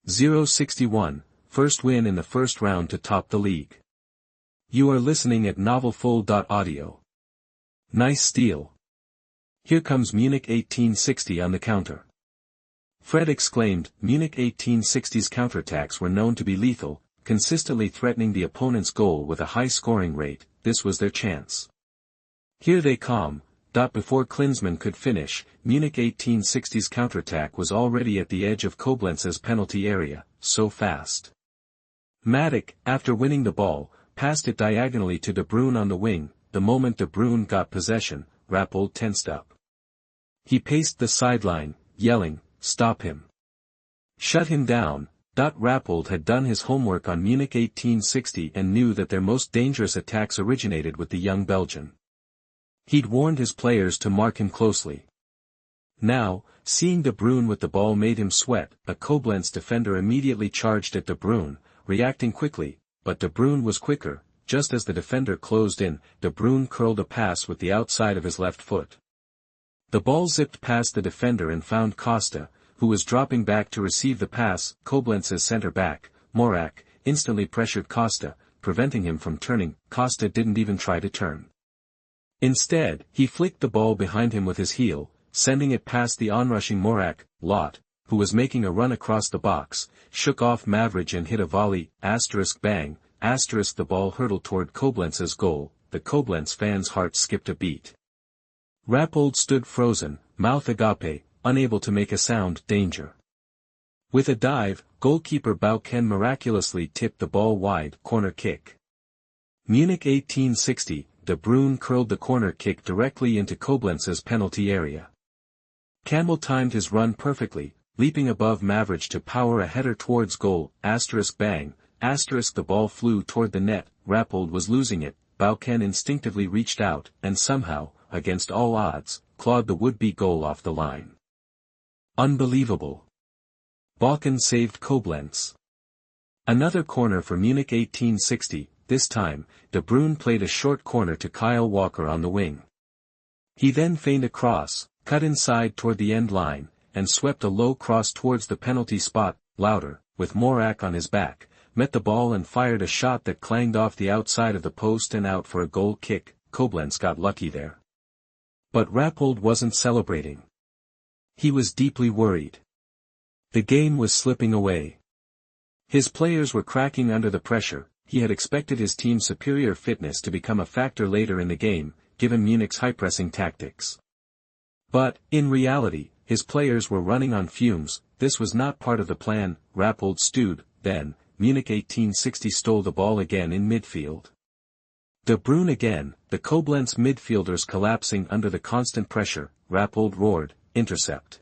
061, first win in the first round to top the league. You are listening at novelfull.audio. Nice steal. Here comes Munich 1860 on the counter. Fred exclaimed. Munich 1860's counterattacks were known to be lethal, consistently threatening the opponent's goal with a high scoring rate. This was their chance. Here they come. Before Klinsmann could finish, Munich 1860's counterattack was already at the edge of Koblenz's penalty area, so fast. Matic, after winning the ball, passed it diagonally to De Bruyne on the wing. The moment De Bruyne got possession, Rappold tensed up. He paced the sideline, yelling, "Stop him! Shut him down!" Rappold had done his homework on Munich 1860 and knew that their most dangerous attacks originated with the young Belgian. He'd warned his players to mark him closely. Now, seeing De Bruyne with the ball made him sweat. A Koblenz defender immediately charged at De Bruyne, reacting quickly, but De Bruyne was quicker. Just as the defender closed in, De Bruyne curled a pass with the outside of his left foot. The ball zipped past the defender and found Costa, who was dropping back to receive the pass. Koblenz's centre-back, Morak, instantly pressured Costa, preventing him from turning. Costa didn't even try to turn. Instead, he flicked the ball behind him with his heel, sending it past the onrushing Morak. Lot, who was making a run across the box, shook off Mavrij and hit a volley. Bang. The ball hurtled toward Koblenz's goal. The Koblenz fans' hearts skipped a beat. Rappold stood frozen, mouth agape, unable to make a sound. Danger. With a dive, goalkeeper Bauken miraculously tipped the ball wide. Corner kick. Munich 1860. De Bruyne curled the corner kick directly into Koblenz's penalty area. Campbell timed his run perfectly, leaping above Mavrij to power a header towards goal. Bang. The ball flew toward the net. Rappold was losing it. Bauken instinctively reached out, and somehow, against all odds, clawed the would-be goal off the line. Unbelievable. Bauken saved Koblenz. Another corner for Munich 1860. This time, De Bruyne played a short corner to Kyle Walker on the wing. He then feigned a cross, cut inside toward the end line, and swept a low cross towards the penalty spot. Lauder, with Morak on his back, met the ball and fired a shot that clanged off the outside of the post and out for a goal kick. Koblenz got lucky there. But Rappold wasn't celebrating. He was deeply worried. The game was slipping away. His players were cracking under the pressure. He had expected his team's superior fitness to become a factor later in the game, given Munich's high-pressing tactics. But, in reality, his players were running on fumes. This was not part of the plan. Rappold stewed. Then, Munich 1860 stole the ball again in midfield. De Bruyne again, the Koblenz midfielders collapsing under the constant pressure. Rappold roared, "Intercept!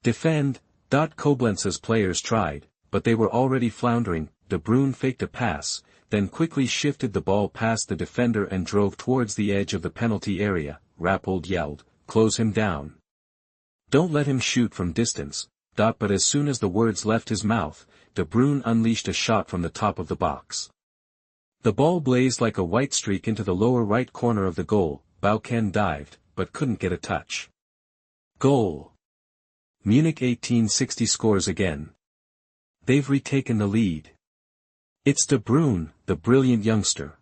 Defend!" Koblenz's players tried, but they were already floundering. De Bruyne faked a pass, then quickly shifted the ball past the defender and drove towards the edge of the penalty area. Rappold yelled, "Close him down! Don't let him shoot from distance." But as soon as the words left his mouth, De Bruyne unleashed a shot from the top of the box. The ball blazed like a white streak into the lower right corner of the goal. Bauken dived, but couldn't get a touch. Goal! Munich 1860 scores again. They've retaken the lead. It's De Bruyne, the brilliant youngster.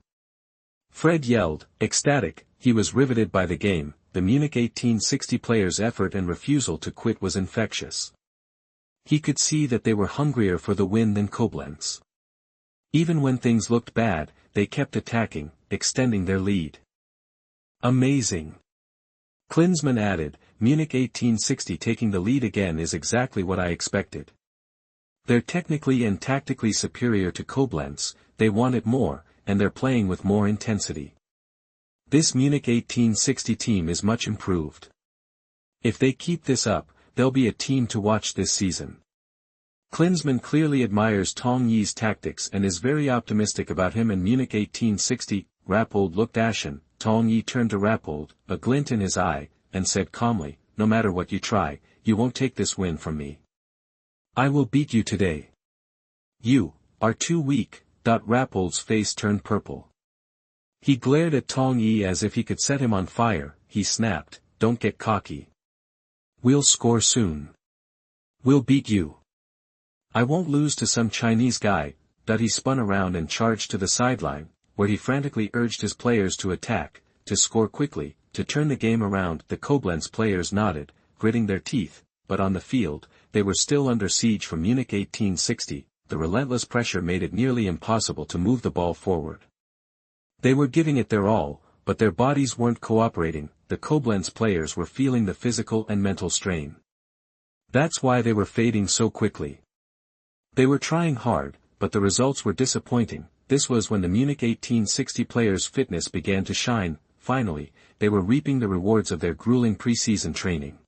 Fred yelled, ecstatic. He was riveted by the game. The Munich 1860 players' effort and refusal to quit was infectious. He could see that they were hungrier for the win than Koblenz. Even when things looked bad, they kept attacking, extending their lead. Amazing. Klinsmann added, Munich 1860 taking the lead again is exactly what I expected. They're technically and tactically superior to Koblenz, they want it more, and they're playing with more intensity. This Munich 1860 team is much improved. If they keep this up, they'll be a team to watch this season. Klinsmann clearly admires Tong Yi's tactics and is very optimistic about him and Munich 1860. Rappold looked ashen. Tong Yi turned to Rappold, a glint in his eye, and said calmly, "No matter what you try, you won't take this win from me. I will beat you today. You are too weak." Rappold's face turned purple. He glared at Tong Yi as if he could set him on fire. He snapped, "Don't get cocky. We'll score soon. We'll beat you." I won't lose to some Chinese guy. He spun around and charged to the sideline, where he frantically urged his players to attack, to score quickly, to turn the game around. The Koblenz players nodded, gritting their teeth, but on the field, they were still under siege from Munich 1860, the relentless pressure made it nearly impossible to move the ball forward. They were giving it their all, but their bodies weren't cooperating. The Koblenz players were feeling the physical and mental strain. That's why they were fading so quickly. They were trying hard, but the results were disappointing. This was when the Munich 1860 players' fitness began to shine. Finally, they were reaping the rewards of their grueling pre-season training.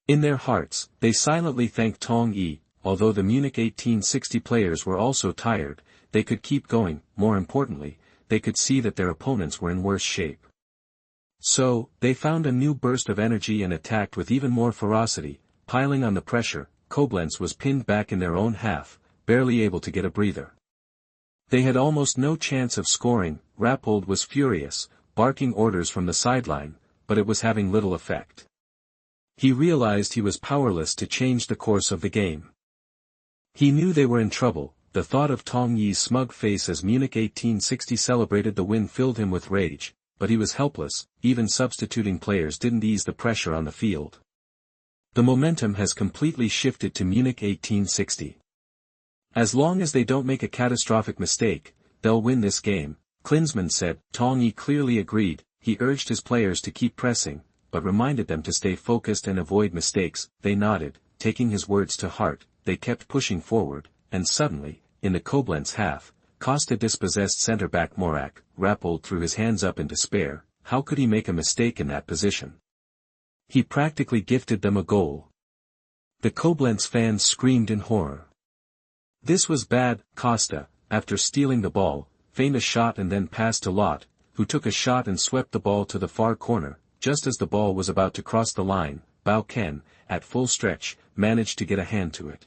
In their hearts, they silently thanked Tong Yi. Although the Munich 1860 players were also tired, they could keep going. More importantly, they could see that their opponents were in worse shape. So, they found a new burst of energy and attacked with even more ferocity, piling on the pressure. Koblenz was pinned back in their own half, barely able to get a breather. They had almost no chance of scoring. Rappold was furious, barking orders from the sideline, but it was having little effect. He realized he was powerless to change the course of the game. He knew they were in trouble. The thought of Tong Yi's smug face as Munich 1860 celebrated the win filled him with rage, but he was helpless. Even substituting players didn't ease the pressure on the field. The momentum has completely shifted to Munich 1860. As long as they don't make a catastrophic mistake, they'll win this game, Klinsmann said. Tong Yi clearly agreed. He urged his players to keep pressing, but reminded them to stay focused and avoid mistakes. They nodded, taking his words to heart. They kept pushing forward, and suddenly, in the Koblenz half, Costa dispossessed centre-back Morak. Rappold threw his hands up in despair. How could he make a mistake in that position? He practically gifted them a goal. The Koblenz fans screamed in horror. This was bad. Costa, after stealing the ball, feigned a shot and then passed to Lott, who took a shot and swept the ball to the far corner. Just as the ball was about to cross the line, Bao Ken, at full stretch, managed to get a hand to it.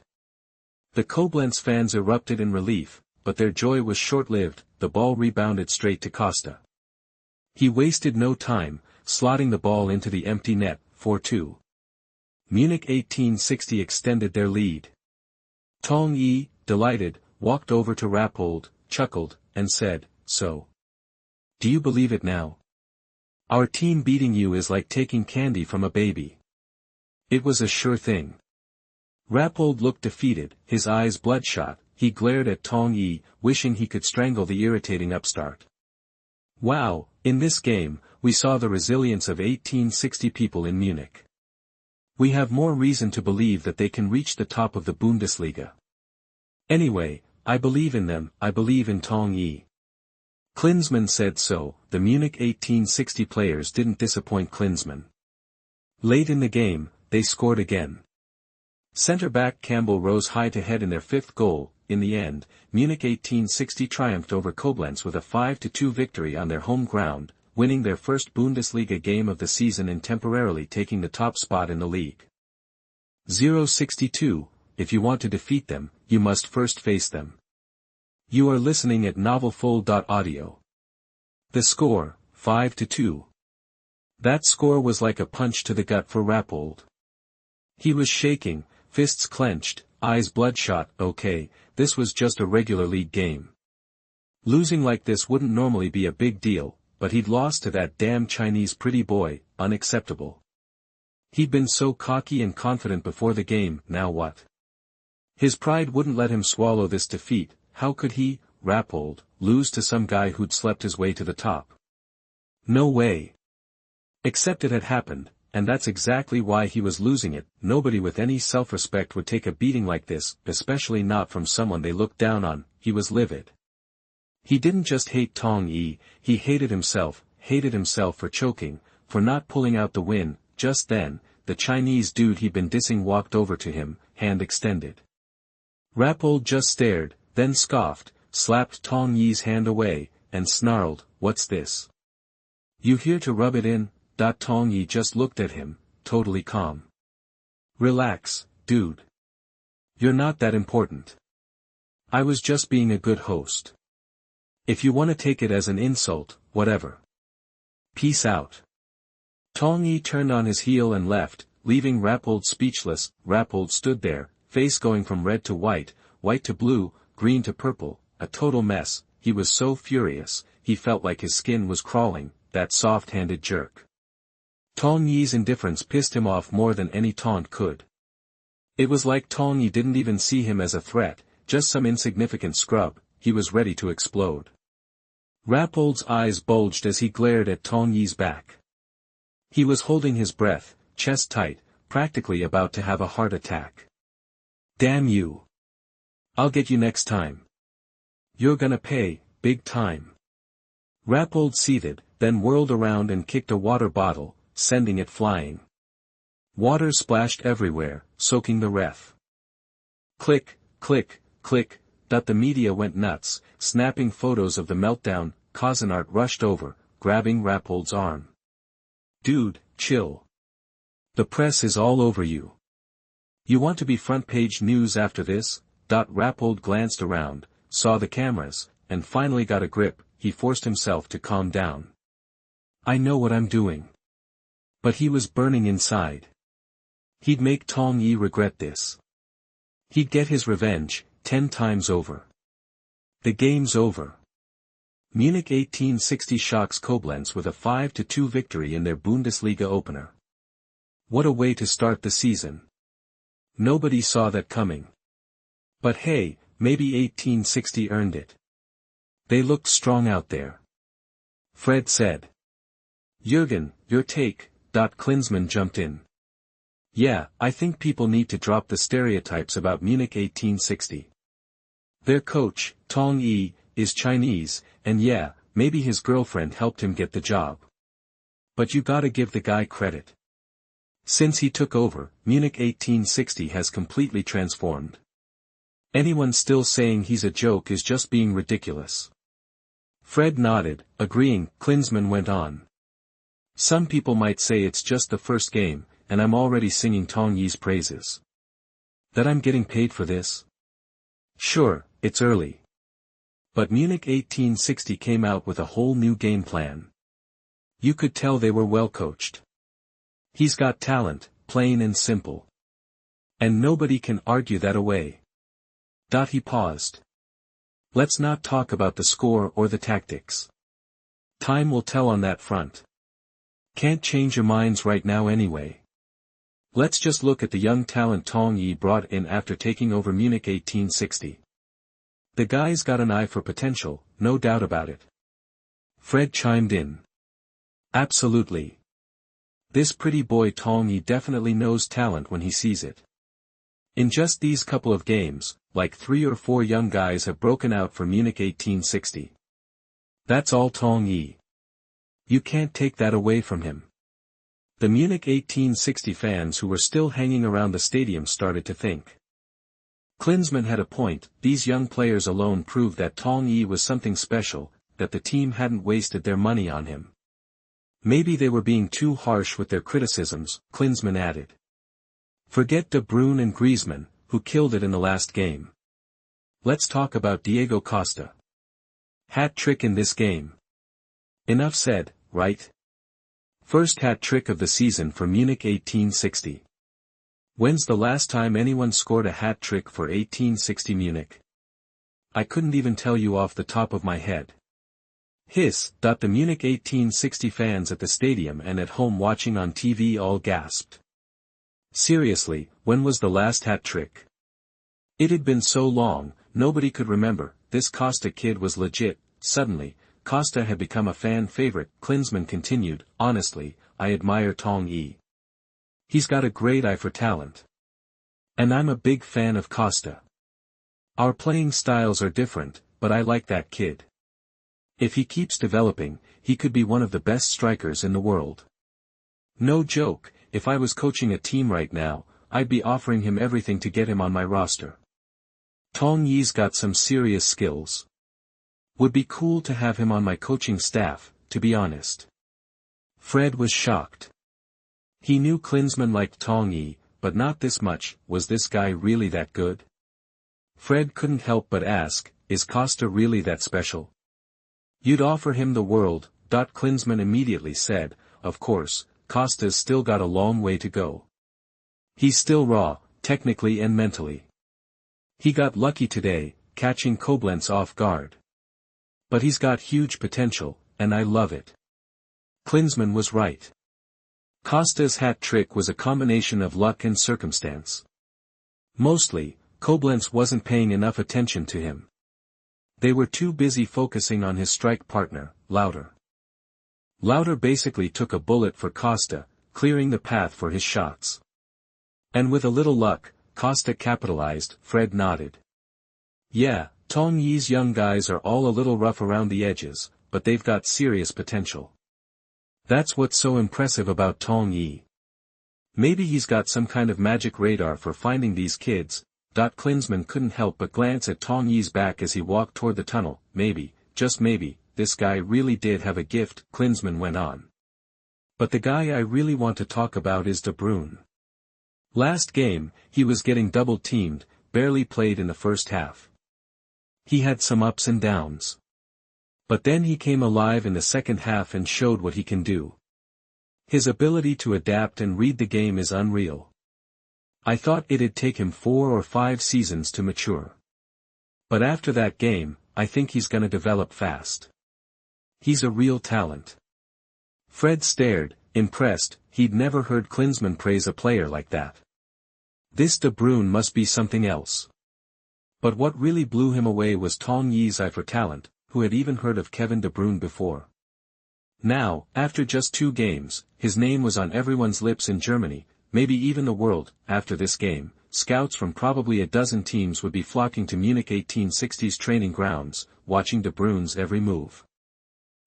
The Koblenz fans erupted in relief, but their joy was short-lived. The ball rebounded straight to Costa. He wasted no time, slotting the ball into the empty net. 4-2. Munich 1860 extended their lead. Tong Yi, delighted, walked over to Rappold, chuckled, and said, "So. Do you believe it now? Our team beating you is like taking candy from a baby." It was a sure thing. Rappold looked defeated, his eyes bloodshot. He glared at Tong Yi, wishing he could strangle the irritating upstart. Wow, in this game, we saw the resilience of 1860 people in Munich. We have more reason to believe that they can reach the top of the Bundesliga. Anyway, I believe in them. I believe in Tong Yi. Klinsmann said so. The Munich 1860 players didn't disappoint Klinsmann. Late in the game, they scored again. Centre-back Campbell rose high to head in their fifth goal. In the end, Munich 1860 triumphed over Koblenz with a 5-2 victory on their home ground, winning their first Bundesliga game of the season and temporarily taking the top spot in the league. 062, if you want to defeat them, you must first face them. You are listening at NovelsThe. The score, 5-2. That score was like a punch to the gut for Rappold. He was shaking, fists clenched, eyes bloodshot. Okay, this was just a regular league game. Losing like this wouldn't normally be a big deal, but he'd lost to that damn Chinese pretty boy. Unacceptable. He'd been so cocky and confident before the game. Now what? His pride wouldn't let him swallow this defeat. How could he, Rappold, lose to some guy who'd slept his way to the top? No way. Except it had happened, and that's exactly why he was losing it. Nobody with any self-respect would take a beating like this, especially not from someone they looked down on. He was livid. He didn't just hate Tong Yi, he hated himself for choking, for not pulling out the win. Just then, the Chinese dude he'd been dissing walked over to him, hand extended. Rappold just stared, then scoffed, slapped Tong Yi's hand away, and snarled, "What's this? You here to rub it in?" Tong Yi just looked at him, totally calm. "Relax, dude. You're not that important. I was just being a good host. If you want to take it as an insult, whatever. Peace out." Tong Yi turned on his heel and left, leaving Rappold speechless. Rappold stood there, face going from red to white to blue, green to purple, a total mess. He was so furious, he felt like his skin was crawling, that soft-handed jerk. Tong Yi's indifference pissed him off more than any taunt could. It was like Tong Yi didn't even see him as a threat, just some insignificant scrub. He was ready to explode. Rappold's eyes bulged as he glared at Tong Yi's back. He was holding his breath, chest tight, practically about to have a heart attack. Damn you. I'll get you next time. You're gonna pay, big time. Rappold seethed, then whirled around and kicked a water bottle, sending it flying. Water splashed everywhere, soaking the ref. Click, click, click. The media went nuts, snapping photos of the meltdown. Cousinart rushed over, grabbing Rappold's arm. Dude, chill. The press is all over you. You want to be front-page news after this? Rappold glanced around, saw the cameras, and finally got a grip. He forced himself to calm down. I know what I'm doing. But he was burning inside. He'd make Tong Yi regret this. He'd get his revenge, 10 times over. The game's over. Munich 1860 shocks Koblenz with a 5-2 victory in their Bundesliga opener. What a way to start the season. Nobody saw that coming. But hey, maybe 1860 earned it. They looked strong out there. Fred said. Jürgen, your take. Klinsmann jumped in. Yeah, I think people need to drop the stereotypes about Munich 1860. Their coach, Tong Yi, is Chinese, and yeah, maybe his girlfriend helped him get the job. But you gotta give the guy credit. Since he took over, Munich 1860 has completely transformed. Anyone still saying he's a joke is just being ridiculous. Fred nodded, agreeing. Klinsmann went on. Some people might say it's just the first game, and I'm already singing Tong Yi's praises. That I'm getting paid for this? Sure, it's early. But Munich 1860 came out with a whole new game plan. You could tell they were well coached. He's got talent, plain and simple. And nobody can argue that away. He paused. Let's not talk about the score or the tactics. Time will tell on that front. Can't change your minds right now anyway. Let's just look at the young talent Tong Yi brought in after taking over Munich 1860. The guy's got an eye for potential, no doubt about it. Fred chimed in. Absolutely. This pretty boy Tong Yi definitely knows talent when he sees it. In just these couple of games, like 3 or 4 young guys have broken out for Munich 1860. That's all Tong Yi. You can't take that away from him. The Munich 1860 fans who were still hanging around the stadium started to think. Klinsmann had a point. These young players alone proved that Tong Yi was something special, that the team hadn't wasted their money on him. Maybe they were being too harsh with their criticisms, Klinsmann added. Forget De Bruyne and Griezmann, who killed it in the last game. Let's talk about Diego Costa. Hat-trick in this game. Enough said, right? First hat-trick of the season for Munich 1860. When's the last time anyone scored a hat-trick for 1860 Munich? I couldn't even tell you off the top of my head. Hiss. The Munich 1860 fans at the stadium and at home watching on TV all gasped. Seriously, when was the last hat-trick? It had been so long, nobody could remember. This Costa kid was legit. Suddenly, Costa had become a fan favorite. Klinsmann continued, honestly, I admire Tong Yi. He's got a great eye for talent. And I'm a big fan of Costa. Our playing styles are different, but I like that kid. If he keeps developing, he could be one of the best strikers in the world. No joke, if I was coaching a team right now, I'd be offering him everything to get him on my roster. Tong Yi's got some serious skills. Would be cool to have him on my coaching staff, to be honest. Fred was shocked. He knew Klinsmann liked Tong Yi, but not this much. Was this guy really that good? Fred couldn't help but ask, is Costa really that special? You'd offer him the world. Klinsmann immediately said, of course, Costa's still got a long way to go. He's still raw. technically and mentally. He got lucky today, catching Koblenz off guard. But he's got huge potential, and I love it. Klinsmann was right. Costa's hat trick was a combination of luck and circumstance. Mostly, Koblenz wasn't paying enough attention to him. They were too busy focusing on his strike partner, Lauter. Lauter basically took a bullet for Costa, clearing the path for his shots. And with a little luck, Costa capitalized. Fred nodded. Yeah, Tong Yi's young guys are all a little rough around the edges, but they've got serious potential. That's what's so impressive about Tong Yi. Maybe he's got some kind of magic radar for finding these kids. Klinsmann couldn't help but glance at Tong Yi's back as he walked toward the tunnel. Maybe, just maybe, this guy really did have a gift, Klinsmann went on. But the guy I really want to talk about is De Bruyne. Last game, he was getting double-teamed, barely played in the first half. He had some ups and downs. But then he came alive in the second half and showed what he can do. His ability to adapt and read the game is unreal. I thought it'd take him 4 or 5 seasons to mature. But after that game, I think he's gonna develop fast. He's a real talent. Fred stared, impressed. He'd never heard Klinsmann praise a player like that. This De Bruyne must be something else. But what really blew him away was Tong Yi's eye for talent, who had even heard of Kevin De Bruyne before. Now, after just 2 games, his name was on everyone's lips in Germany, maybe even the world. After this game, scouts from probably a dozen teams would be flocking to Munich 1860's training grounds, watching De Bruyne's every move.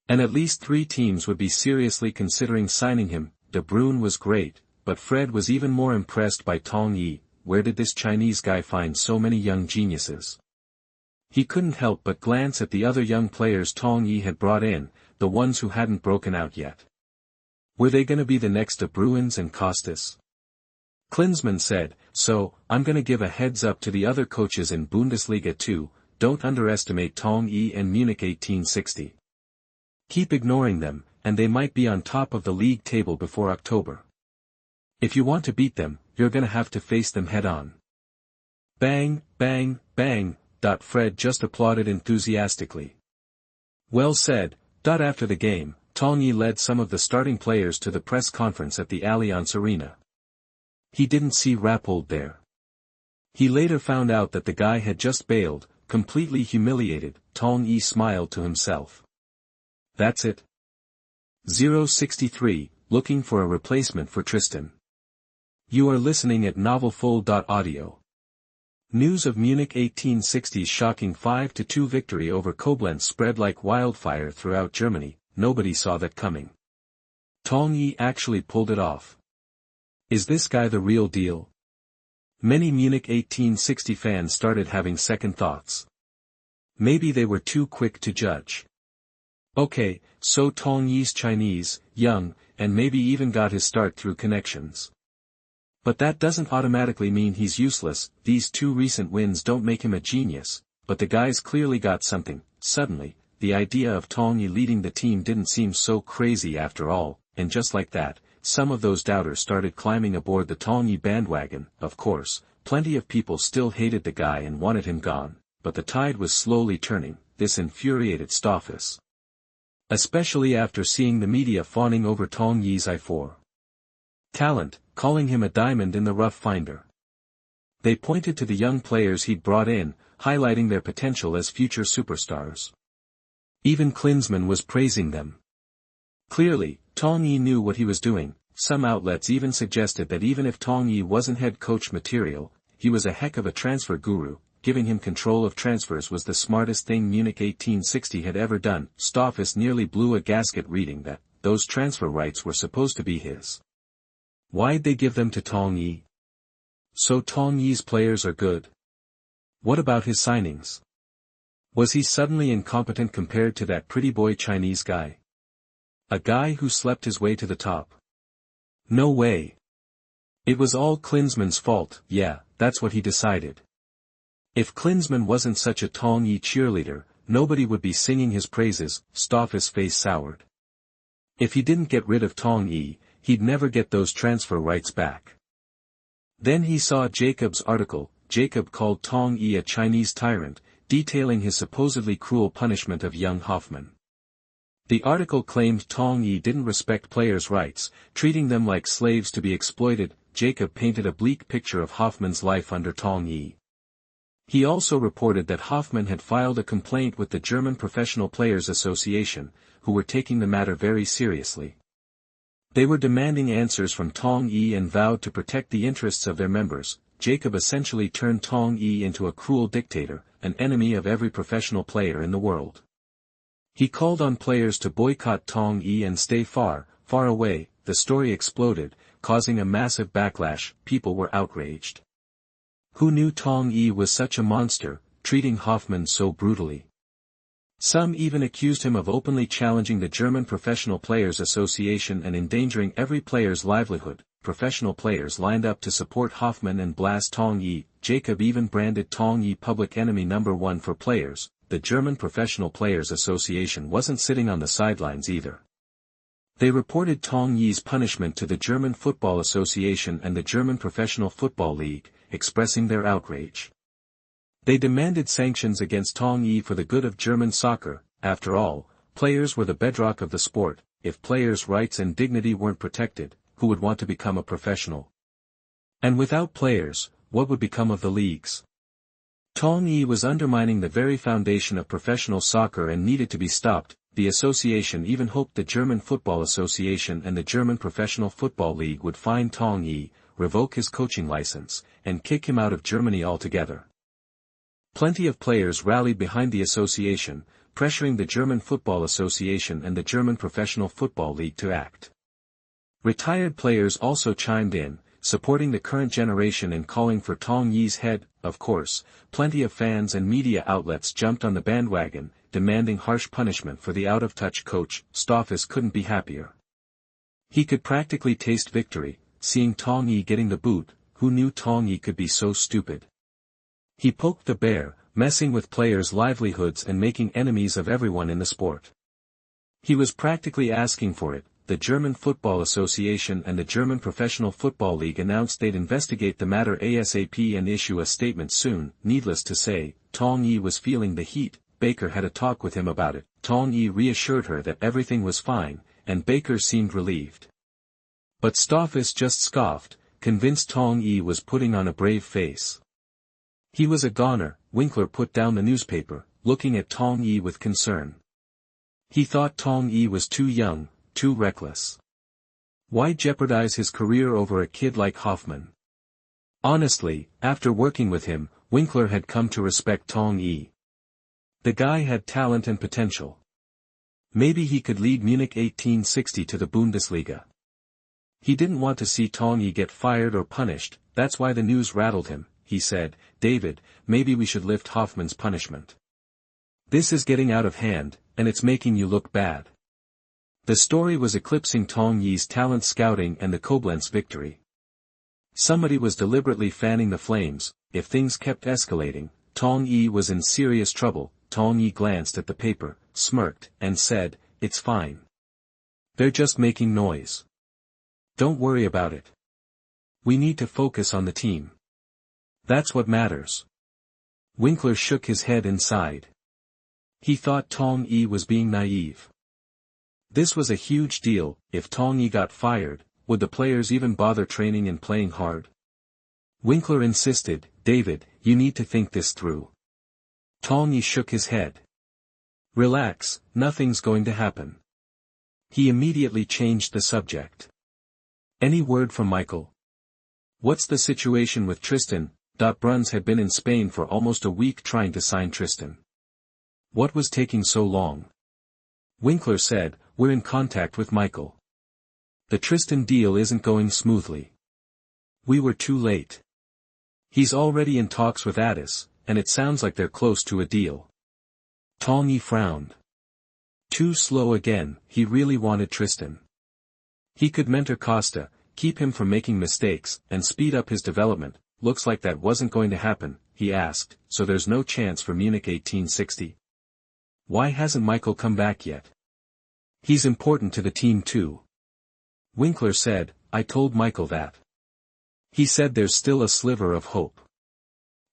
And at least 3 teams would be seriously considering signing him. De Bruyne was great, but Fred was even more impressed by Tong Yi. Where did this Chinese guy find so many young geniuses? He couldn't help but glance at the other young players Tong Yi had brought in, the ones who hadn't broken out yet. Were they gonna be the next De Bruynes and Costas? Klinsmann said, so, I'm gonna give a heads up to the other coaches in Bundesliga too, don't underestimate Tong Yi and Munich 1860. Keep ignoring them, and they might be on top of the league table before October. If you want to beat them, you're gonna have to face them head-on. Bang, bang, bang. Fred just applauded enthusiastically. Well said. After the game, Tong Yi led some of the starting players to the press conference at the Allianz Arena. He didn't see Rappold there. He later found out that the guy had just bailed, completely humiliated. Tong Yi smiled to himself. That's it. 063, looking for a replacement for Tristan. You are listening at NovelFull.audio. News of Munich 1860's shocking 5-2 victory over Koblenz spread like wildfire throughout Germany. Nobody saw that coming. Tong Yi actually pulled it off. Is this guy the real deal? Many Munich 1860 fans started having second thoughts. Maybe they were too quick to judge. Okay, so Tong Yi's Chinese, young, and maybe even got his start through connections. But that doesn't automatically mean he's useless. These 2 recent wins don't make him a genius, but the guy's clearly got something. Suddenly, the idea of Tong Yi leading the team didn't seem so crazy after all, and just like that, some of those doubters started climbing aboard the Tong Yi bandwagon. Of course, plenty of people still hated the guy and wanted him gone, but the tide was slowly turning. This infuriated Stecrus. Especially after seeing the media fawning over Tong Yi's eye for talent, calling him a diamond in the rough finder. They pointed to the young players he'd brought in, highlighting their potential as future superstars. Even Klinsmann was praising them. Clearly, Tong Yi knew what he was doing. Some outlets even suggested that even if Tong Yi wasn't head coach material, he was a heck of a transfer guru. Giving him control of transfers was the smartest thing Munich 1860 had ever done. Stecrus nearly blew a gasket reading that those transfer rights were supposed to be his. Why'd they give them to Tong Yi? So Tong Yi's players are good. What about his signings? Was he suddenly incompetent compared to that pretty boy Chinese guy? A guy who slept his way to the top? No way. It was all Klinsmann's fault. Yeah, that's what he decided. If Klinsmann wasn't such a Tong Yi cheerleader, nobody would be singing his praises. Stecrus' face soured. If he didn't get rid of Tong Yi, he'd never get those transfer rights back. Then he saw Jacob's article. Jacob called Tong Yi a Chinese tyrant, detailing his supposedly cruel punishment of young Hoffman. The article claimed Tong Yi didn't respect players' rights, treating them like slaves to be exploited. Jacob painted a bleak picture of Hoffman's life under Tong Yi. He also reported that Hoffman had filed a complaint with the German Professional Players Association, who were taking the matter very seriously. They were demanding answers from Tong Yi and vowed to protect the interests of their members. Jacob essentially turned Tong Yi into a cruel dictator, an enemy of every professional player in the world. He called on players to boycott Tong Yi and stay far, far away. The story exploded, causing a massive backlash. People were outraged. Who knew Tong Yi was such a monster, treating Hoffman so brutally? Some even accused him of openly challenging the German Professional Players Association and endangering every player's livelihood. Professional players lined up to support Hoffman and blast Tong Yi. Jacob even branded Tong Yi public enemy number one for players. The German Professional Players Association wasn't sitting on the sidelines either. They reported Tong Yi's punishment to the German Football Association and the German Professional Football League, expressing their outrage. They demanded sanctions against Tong Yi for the good of German soccer. After all, players were the bedrock of the sport. If players' rights and dignity weren't protected, who would want to become a professional? And without players, what would become of the leagues? Tong Yi was undermining the very foundation of professional soccer and needed to be stopped. The association even hoped the German Football Association and the German Professional Football League would fine Tong Yi, revoke his coaching license, and kick him out of Germany altogether. Plenty of players rallied behind the association, pressuring the German Football Association and the German Professional Football League to act. Retired players also chimed in, supporting the current generation and calling for Tong Yi's head. Of course, plenty of fans and media outlets jumped on the bandwagon, demanding harsh punishment for the out-of-touch coach. Stecrus couldn't be happier. He could practically taste victory, seeing Tong Yi getting the boot. Who knew Tong Yi could be so stupid? He poked the bear, messing with players' livelihoods and making enemies of everyone in the sport. He was practically asking for it. The German Football Association and the German Professional Football League announced they'd investigate the matter ASAP and issue a statement soon. Needless to say, Tong Yi was feeling the heat. Baker had a talk with him about it. Tong Yi reassured her that everything was fine, and Baker seemed relieved. But Stecrus just scoffed, convinced Tong Yi was putting on a brave face. He was a goner. Winkler put down the newspaper, looking at Tong Yi with concern. He thought Tong Yi was too young, too reckless. Why jeopardize his career over a kid like Hoffman? Honestly, after working with him, Winkler had come to respect Tong Yi. The guy had talent and potential. Maybe he could lead Munich 1860 to the Bundesliga. He didn't want to see Tong Yi get fired or punished. That's why the news rattled him. He said, "David, maybe we should lift Hoffman's punishment. This is getting out of hand, and it's making you look bad." The story was eclipsing Tong Yi's talent scouting and the Koblenz victory. Somebody was deliberately fanning the flames. If things kept escalating, Tong Yi was in serious trouble. Tong Yi glanced at the paper, smirked, and said, "It's fine. They're just making noise. Don't worry about it. We need to focus on the team. That's what matters." Winkler shook his head and sighed. He thought Tong Yi was being naive. This was a huge deal. If Tong Yi got fired, would the players even bother training and playing hard? Winkler insisted, "David, you need to think this through." Tong Yi shook his head. "Relax, nothing's going to happen." He immediately changed the subject. "Any word from Michael? What's the situation with Tristan?" Bruns had been in Spain for almost a week trying to sign Tristan. What was taking so long? Winkler said, "We're in contact with Michael. The Tristan deal isn't going smoothly. We were too late. He's already in talks with Addis, and it sounds like they're close to a deal." Tong Yi frowned. Too slow again. He really wanted Tristan. He could mentor Costa, keep him from making mistakes, and speed up his development. Looks like that wasn't going to happen. He asked, "So there's no chance for Munich 1860? Why hasn't Michael come back yet?" "He's important to the team too." Winkler said, "I told Michael that." He said there's still a sliver of hope.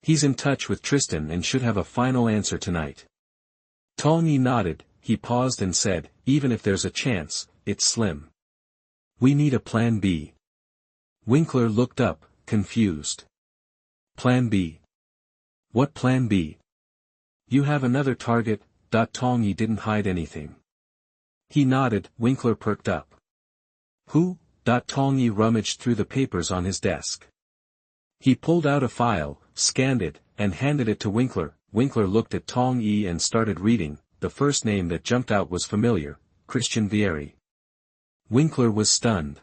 He's in touch with Tristan and should have a final answer tonight. Tong Yi nodded. He paused and said, even if there's a chance, it's slim. We need a plan B. Winkler looked up, confused. Plan B? What plan B? You have another target. Tong Yi didn't hide anything. He nodded. Winkler perked up. Who? Tong Yi rummaged through the papers on his desk. He pulled out a file, scanned it, and handed it to Winkler. Winkler looked at Tong Yi and started reading. The first name that jumped out was familiar, Christian Vieri. Winkler was stunned.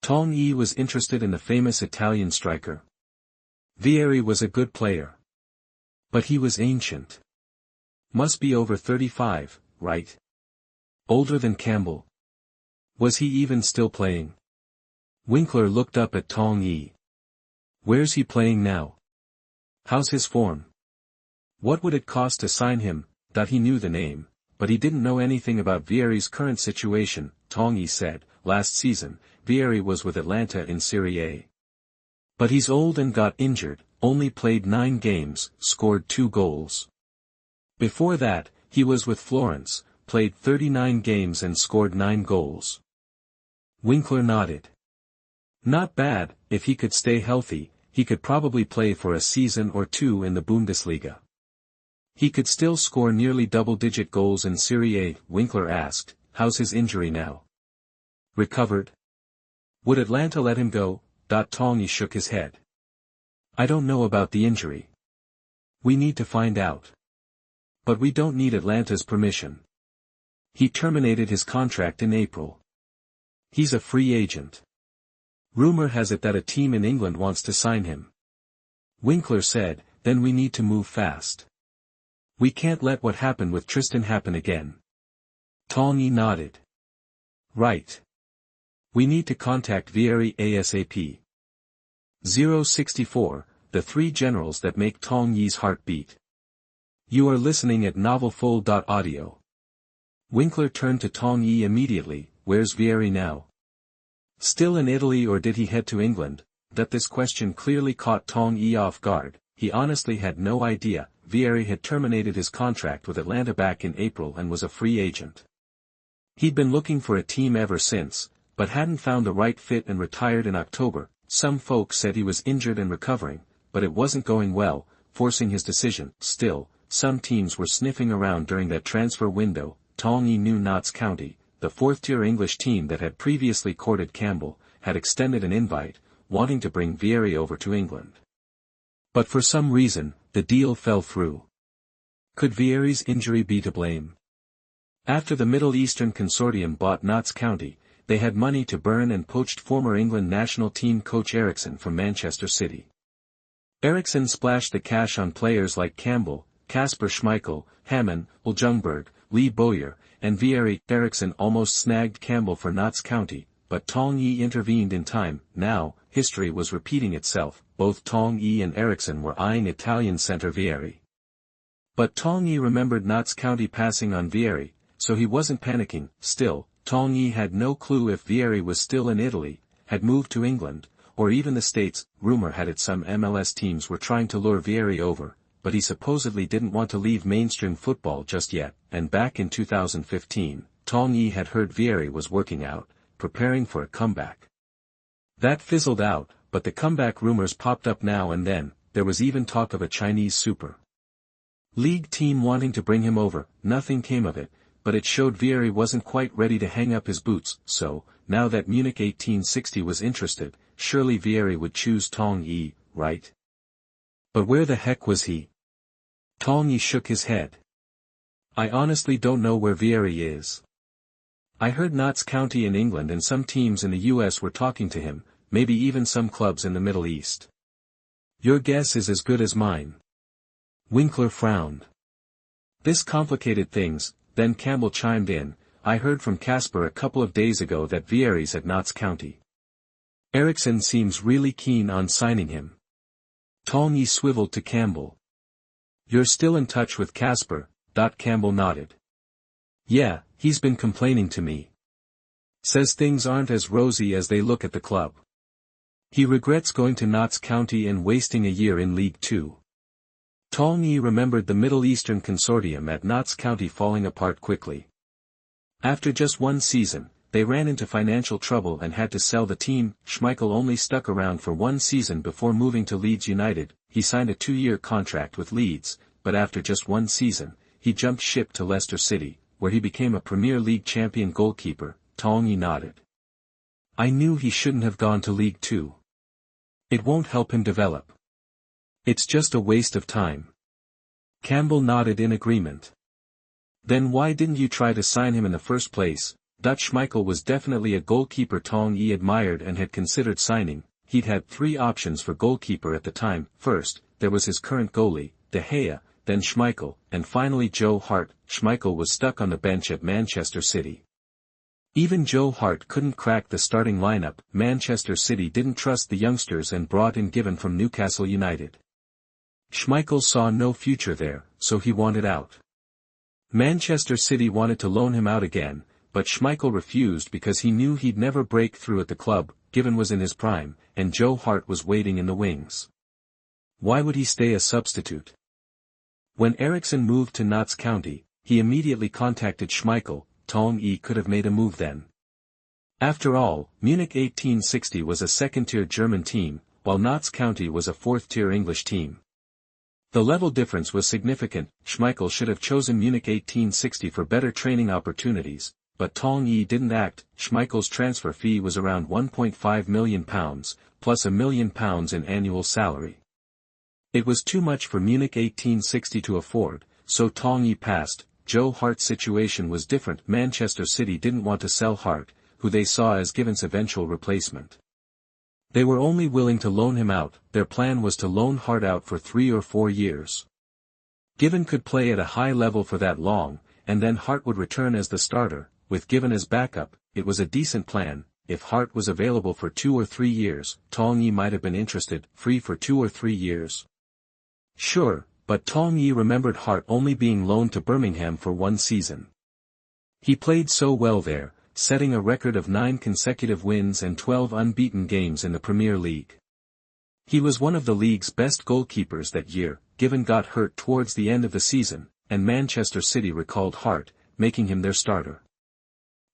Tong Yi was interested in the famous Italian striker. Vieri was a good player. But he was ancient. Must be over 35, right? Older than Campbell. Was he even still playing? Winkler looked up at Tong Yi. Where's he playing now? How's his form? What would it cost to sign him? He knew the name, but he didn't know anything about Vieri's current situation. Tong Yi said, last season, Vieri was with Atlanta in Serie A. But he's old and got injured, only played 9 games, scored 2 goals. Before that, he was with Florence, played 39 games and scored 9 goals. Winkler nodded. Not bad. If he could stay healthy, he could probably play for a season or 2 in the Bundesliga. He could still score nearly double-digit goals in Serie A. Winkler asked, how's his injury now? Recovered? Would Atlanta let him go? Tong Yi shook his head. I don't know about the injury. We need to find out. But we don't need Atlanta's permission. He terminated his contract in April. He's a free agent. Rumor has it that a team in England wants to sign him. Winkler said, then we need to move fast. We can't let what happened with Tristan happen again. Tong Yi nodded. Right. We need to contact Vieri ASAP. 064, the 3 generals that make Tong Yi's heart beat. You are listening at NovelsThe. Winkler turned to Tong Yi immediately. Where's Vieri now? Still in Italy, or did he head to England? This question clearly caught Tong Yi off guard. He honestly had no idea. Vieri had terminated his contract with Atlanta back in April and was a free agent. He'd been looking for a team ever since, but hadn't found the right fit and retired in October. Some folks said he was injured and recovering, but it wasn't going well, forcing his decision. Still, some teams were sniffing around during that transfer window. Tong Yi knew Notts County, the 4th-tier English team that had previously courted Campbell, had extended an invite, wanting to bring Vieri over to England. But for some reason, the deal fell through. Could Vieri's injury be to blame? After the Middle Eastern Consortium bought Notts County, they had money to burn and poached former England national team coach Eriksson from Manchester City. Eriksson splashed the cash on players like Campbell, Kasper Schmeichel, Hamann, Ljungberg, Lee Bowyer, and Vieri. Eriksson almost snagged Campbell for Notts County, but Tong Yi intervened in time. Now, history was repeating itself. Both Tong Yi and Eriksson were eyeing Italian centre Vieri. But Tong Yi remembered Notts County passing on Vieri, so he wasn't panicking. Still, Tong Yi had no clue if Vieri was still in Italy, had moved to England, or even the States. Rumor had it some MLS teams were trying to lure Vieri over, but he supposedly didn't want to leave mainstream football just yet. And back in 2015, Tong Yi had heard Vieri was working out, preparing for a comeback. That fizzled out, but the comeback rumors popped up now and then. There was even talk of a Chinese Super League team wanting to bring him over. Nothing came of it, but it showed Vieri wasn't quite ready to hang up his boots. So, now that Munich 1860 was interested, surely Vieri would choose Tong Yi, right? But where the heck was he? Tong Yi shook his head. I honestly don't know where Vieri is. I heard Notts County in England and some teams in the US were talking to him, maybe even some clubs in the Middle East. Your guess is as good as mine. Winkler frowned. This complicated things. Then Campbell chimed in. I heard from Kasper a couple of days ago that Vieri's at Notts County. Eriksson seems really keen on signing him. Tong Yi swiveled to Campbell. You're still in touch with Kasper? Campbell nodded. Yeah, he's been complaining to me. Says things aren't as rosy as they look at the club. He regrets going to Notts County and wasting a year in League Two. Tong Yi remembered the Middle Eastern consortium at Notts County falling apart quickly. After just one season, they ran into financial trouble and had to sell the team. Schmeichel only stuck around for one season before moving to Leeds United. He signed a 2-year contract with Leeds, but after just one season, he jumped ship to Leicester City, where he became a Premier League champion goalkeeper. Tong Yi nodded. I knew he shouldn't have gone to League Two. It won't help him develop. It's just a waste of time. Campbell nodded in agreement. Then why didn't you try to sign him in the first place? Schmeichel was definitely a goalkeeper Tong Yi admired and had considered signing. He'd had 3 options for goalkeeper at the time. First, there was his current goalie, De Gea, then Schmeichel, and finally Joe Hart. Schmeichel was stuck on the bench at Manchester City. Even Joe Hart couldn't crack the starting lineup. Manchester City didn't trust the youngsters and brought in Given from Newcastle United. Schmeichel saw no future there, so he wanted out. Manchester City wanted to loan him out again, but Schmeichel refused because he knew he'd never break through at the club. Given was in his prime, and Joe Hart was waiting in the wings. Why would he stay a substitute? When Eriksson moved to Notts County, he immediately contacted Schmeichel. Tong Yi could have made a move then. After all, Munich 1860 was a second-tier German team, while Notts County was a fourth-tier English team. The level difference was significant. Schmeichel should have chosen Munich 1860 for better training opportunities, but Tong Yi didn't act. Schmeichel's transfer fee was around £1.5 million, plus £1 million in annual salary. It was too much for Munich 1860 to afford, so Tong Yi passed. Joe Hart's situation was different. Manchester City didn't want to sell Hart, who they saw as Given's eventual replacement. They were only willing to loan him out. Their plan was to loan Hart out for 3 or 4 years. Given could play at a high level for that long, and then Hart would return as the starter. With Given as backup, it was a decent plan. If Hart was available for 2 or 3 years, Tong Yi might have been interested. Free for 2 or 3 years? Sure, but Tong Yi remembered Hart only being loaned to Birmingham for 1 season. He played so well there, setting a record of 9 consecutive wins and 12 unbeaten games in the Premier League. He was one of the league's best goalkeepers that year. Given got hurt towards the end of the season, and Manchester City recalled Hart, making him their starter.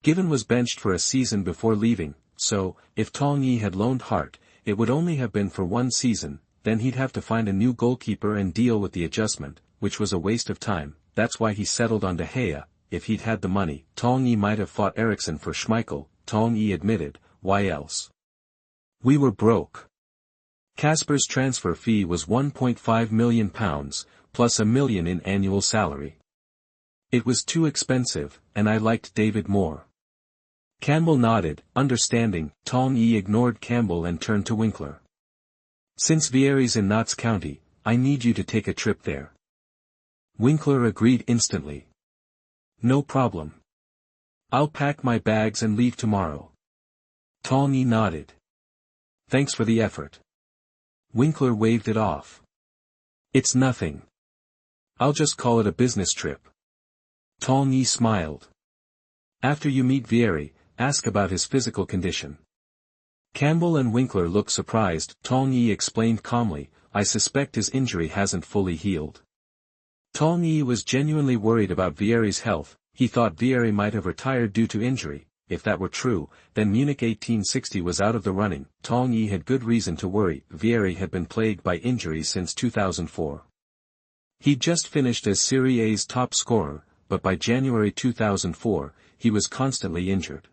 Given was benched for a season before leaving, so, if Tong Yi had loaned Hart, it would only have been for 1 season, then he'd have to find a new goalkeeper and deal with the adjustment, which was a waste of time. That's why he settled on De Gea. If he'd had the money, Tong Yi might have fought Eriksson for Schmeichel. Tong Yi admitted, why else? We were broke. Kasper's transfer fee was £1.5 million, plus £1 million in annual salary. It was too expensive, and I liked David more. Campbell nodded, understanding. Tong Yi ignored Campbell and turned to Winkler. Since Vieri's in Notts County, I need you to take a trip there. Winkler agreed instantly. No problem. I'll pack my bags and leave tomorrow. Tong Yi nodded. Thanks for the effort. Winkler waved it off. It's nothing. I'll just call it a business trip. Tong Yi smiled. After you meet Vieri, ask about his physical condition. Campbell and Winkler looked surprised. Tong Yi explained calmly, I suspect his injury hasn't fully healed. Tong Yi was genuinely worried about Vieri's health. He thought Vieri might have retired due to injury. If that were true, then Munich 1860 was out of the running. Tong Yi had good reason to worry. Vieri had been plagued by injuries since 2004. He'd just finished as Serie A's top scorer, but by January 2004, he was constantly injured.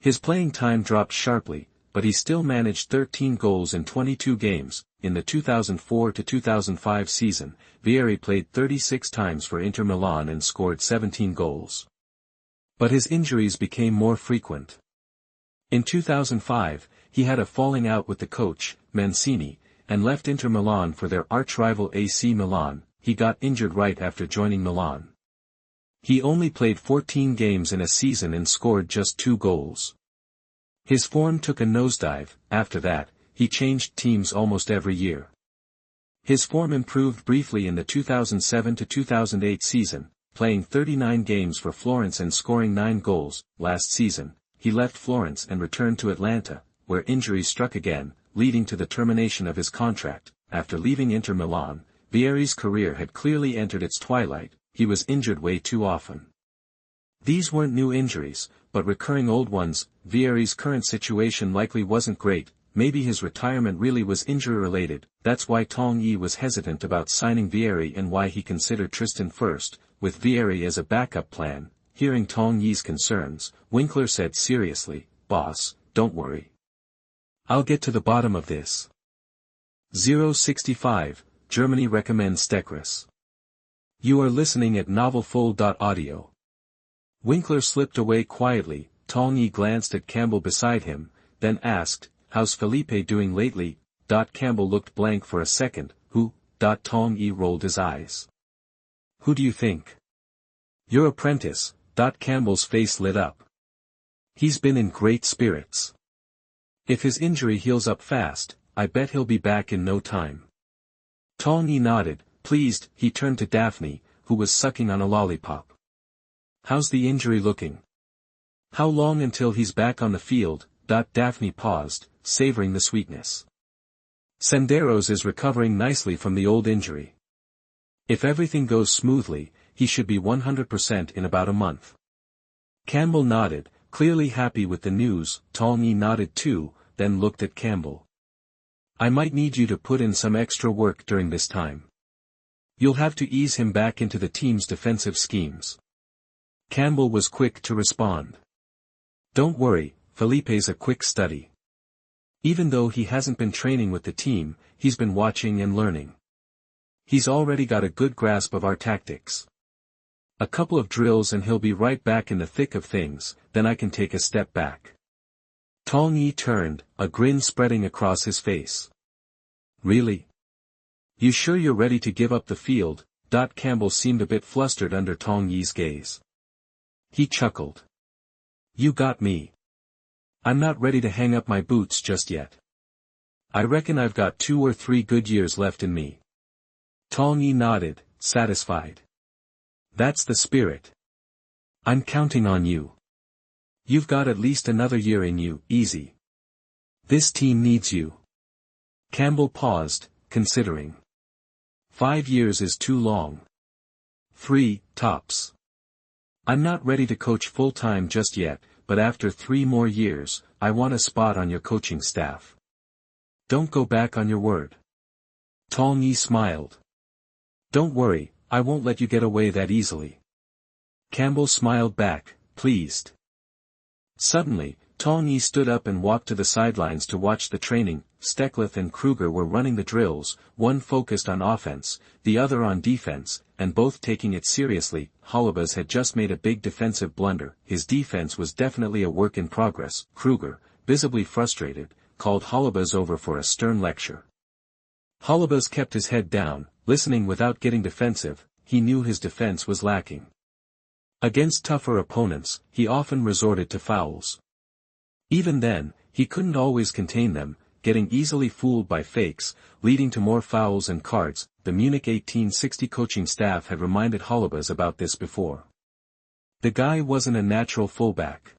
His playing time dropped sharply, but he still managed 13 goals in 22 games. In the 2004-2005 season, Vieri played 36 times for Inter Milan and scored 17 goals. But his injuries became more frequent. In 2005, he had a falling out with the coach, Mancini, and left Inter Milan for their arch-rival AC Milan. He got injured right after joining Milan. He only played 14 games in a season and scored just 2 goals. His form took a nosedive. After that, he changed teams almost every year. His form improved briefly in the 2007-2008 season, playing 39 games for Florence and scoring 9 goals. Last season, he left Florence and returned to Atlanta, where injuries struck again. leading to the termination of his contract. After leaving Inter Milan, Vieri's career had clearly entered its twilight. He was injured way too often. These weren't new injuries, but recurring old ones. Vieri's current situation likely wasn't great. Maybe his retirement really was injury-related. That's why Tong Yi was hesitant about signing Vieri and why he considered Tristan first, with Vieri as a backup plan. Hearing Tong Yi's concerns, Winkler said seriously, "Boss, don't worry. I'll get to the bottom of this." 065, Germany recommends Stecrus. You are listening at NovelFull.audio. Winkler slipped away quietly. Tong Yi glanced at Campbell beside him, then asked, "How's Felipe doing lately?" Campbell looked blank for a second. "Who?" Tong Yi rolled his eyes. "Who do you think?" "Your apprentice." Campbell's face lit up. "He's been in great spirits. If his injury heals up fast, I bet he'll be back in no time." Tong Yi nodded, pleased. He turned to Daphne, who was sucking on a lollipop. "How's the injury looking? How long until he's back on the field?" Daphne paused, savoring the sweetness. "Senderos is recovering nicely from the old injury. If everything goes smoothly, he should be 100% in about a month." Campbell nodded, clearly happy with the news. Tong Yi nodded too, then looked at Campbell. "I might need you to put in some extra work during this time. You'll have to ease him back into the team's defensive schemes." Campbell was quick to respond. "Don't worry, Felipe's a quick study. Even though he hasn't been training with the team, he's been watching and learning. He's already got a good grasp of our tactics. A couple of drills and he'll be right back in the thick of things, then I can take a step back." Tong Yi turned, a grin spreading across his face. "Really? You sure you're ready to give up the field?" Campbell seemed a bit flustered under Tong Yi's gaze. He chuckled. "You got me. I'm not ready to hang up my boots just yet. I reckon I've got 2 or 3 good years left in me." Tong Yi nodded, satisfied. "That's the spirit. I'm counting on you. You've got at least another year in you, easy. This team needs you." Campbell paused, considering. 5 years is too long. 3, tops. I'm not ready to coach full-time just yet, but after 3 more years, I want a spot on your coaching staff. Don't go back on your word." Tong Yi smiled. "Don't worry, I won't let you get away that easily." Campbell smiled back, pleased. Suddenly, Tong Yi stood up and walked to the sidelines to watch the training. Stecrus and Kruger were running the drills, one focused on offense, the other on defense, and both taking it seriously. Holubas had just made a big defensive blunder. His defense was definitely a work in progress. Kruger, visibly frustrated, called Holubas over for a stern lecture. Holubas kept his head down, listening without getting defensive. He knew his defense was lacking. Against tougher opponents, he often resorted to fouls. Even then, he couldn't always contain them, getting easily fooled by fakes, leading to more fouls and cards. The Munich 1860 coaching staff had reminded Holubas about this before. The guy wasn't a natural fullback.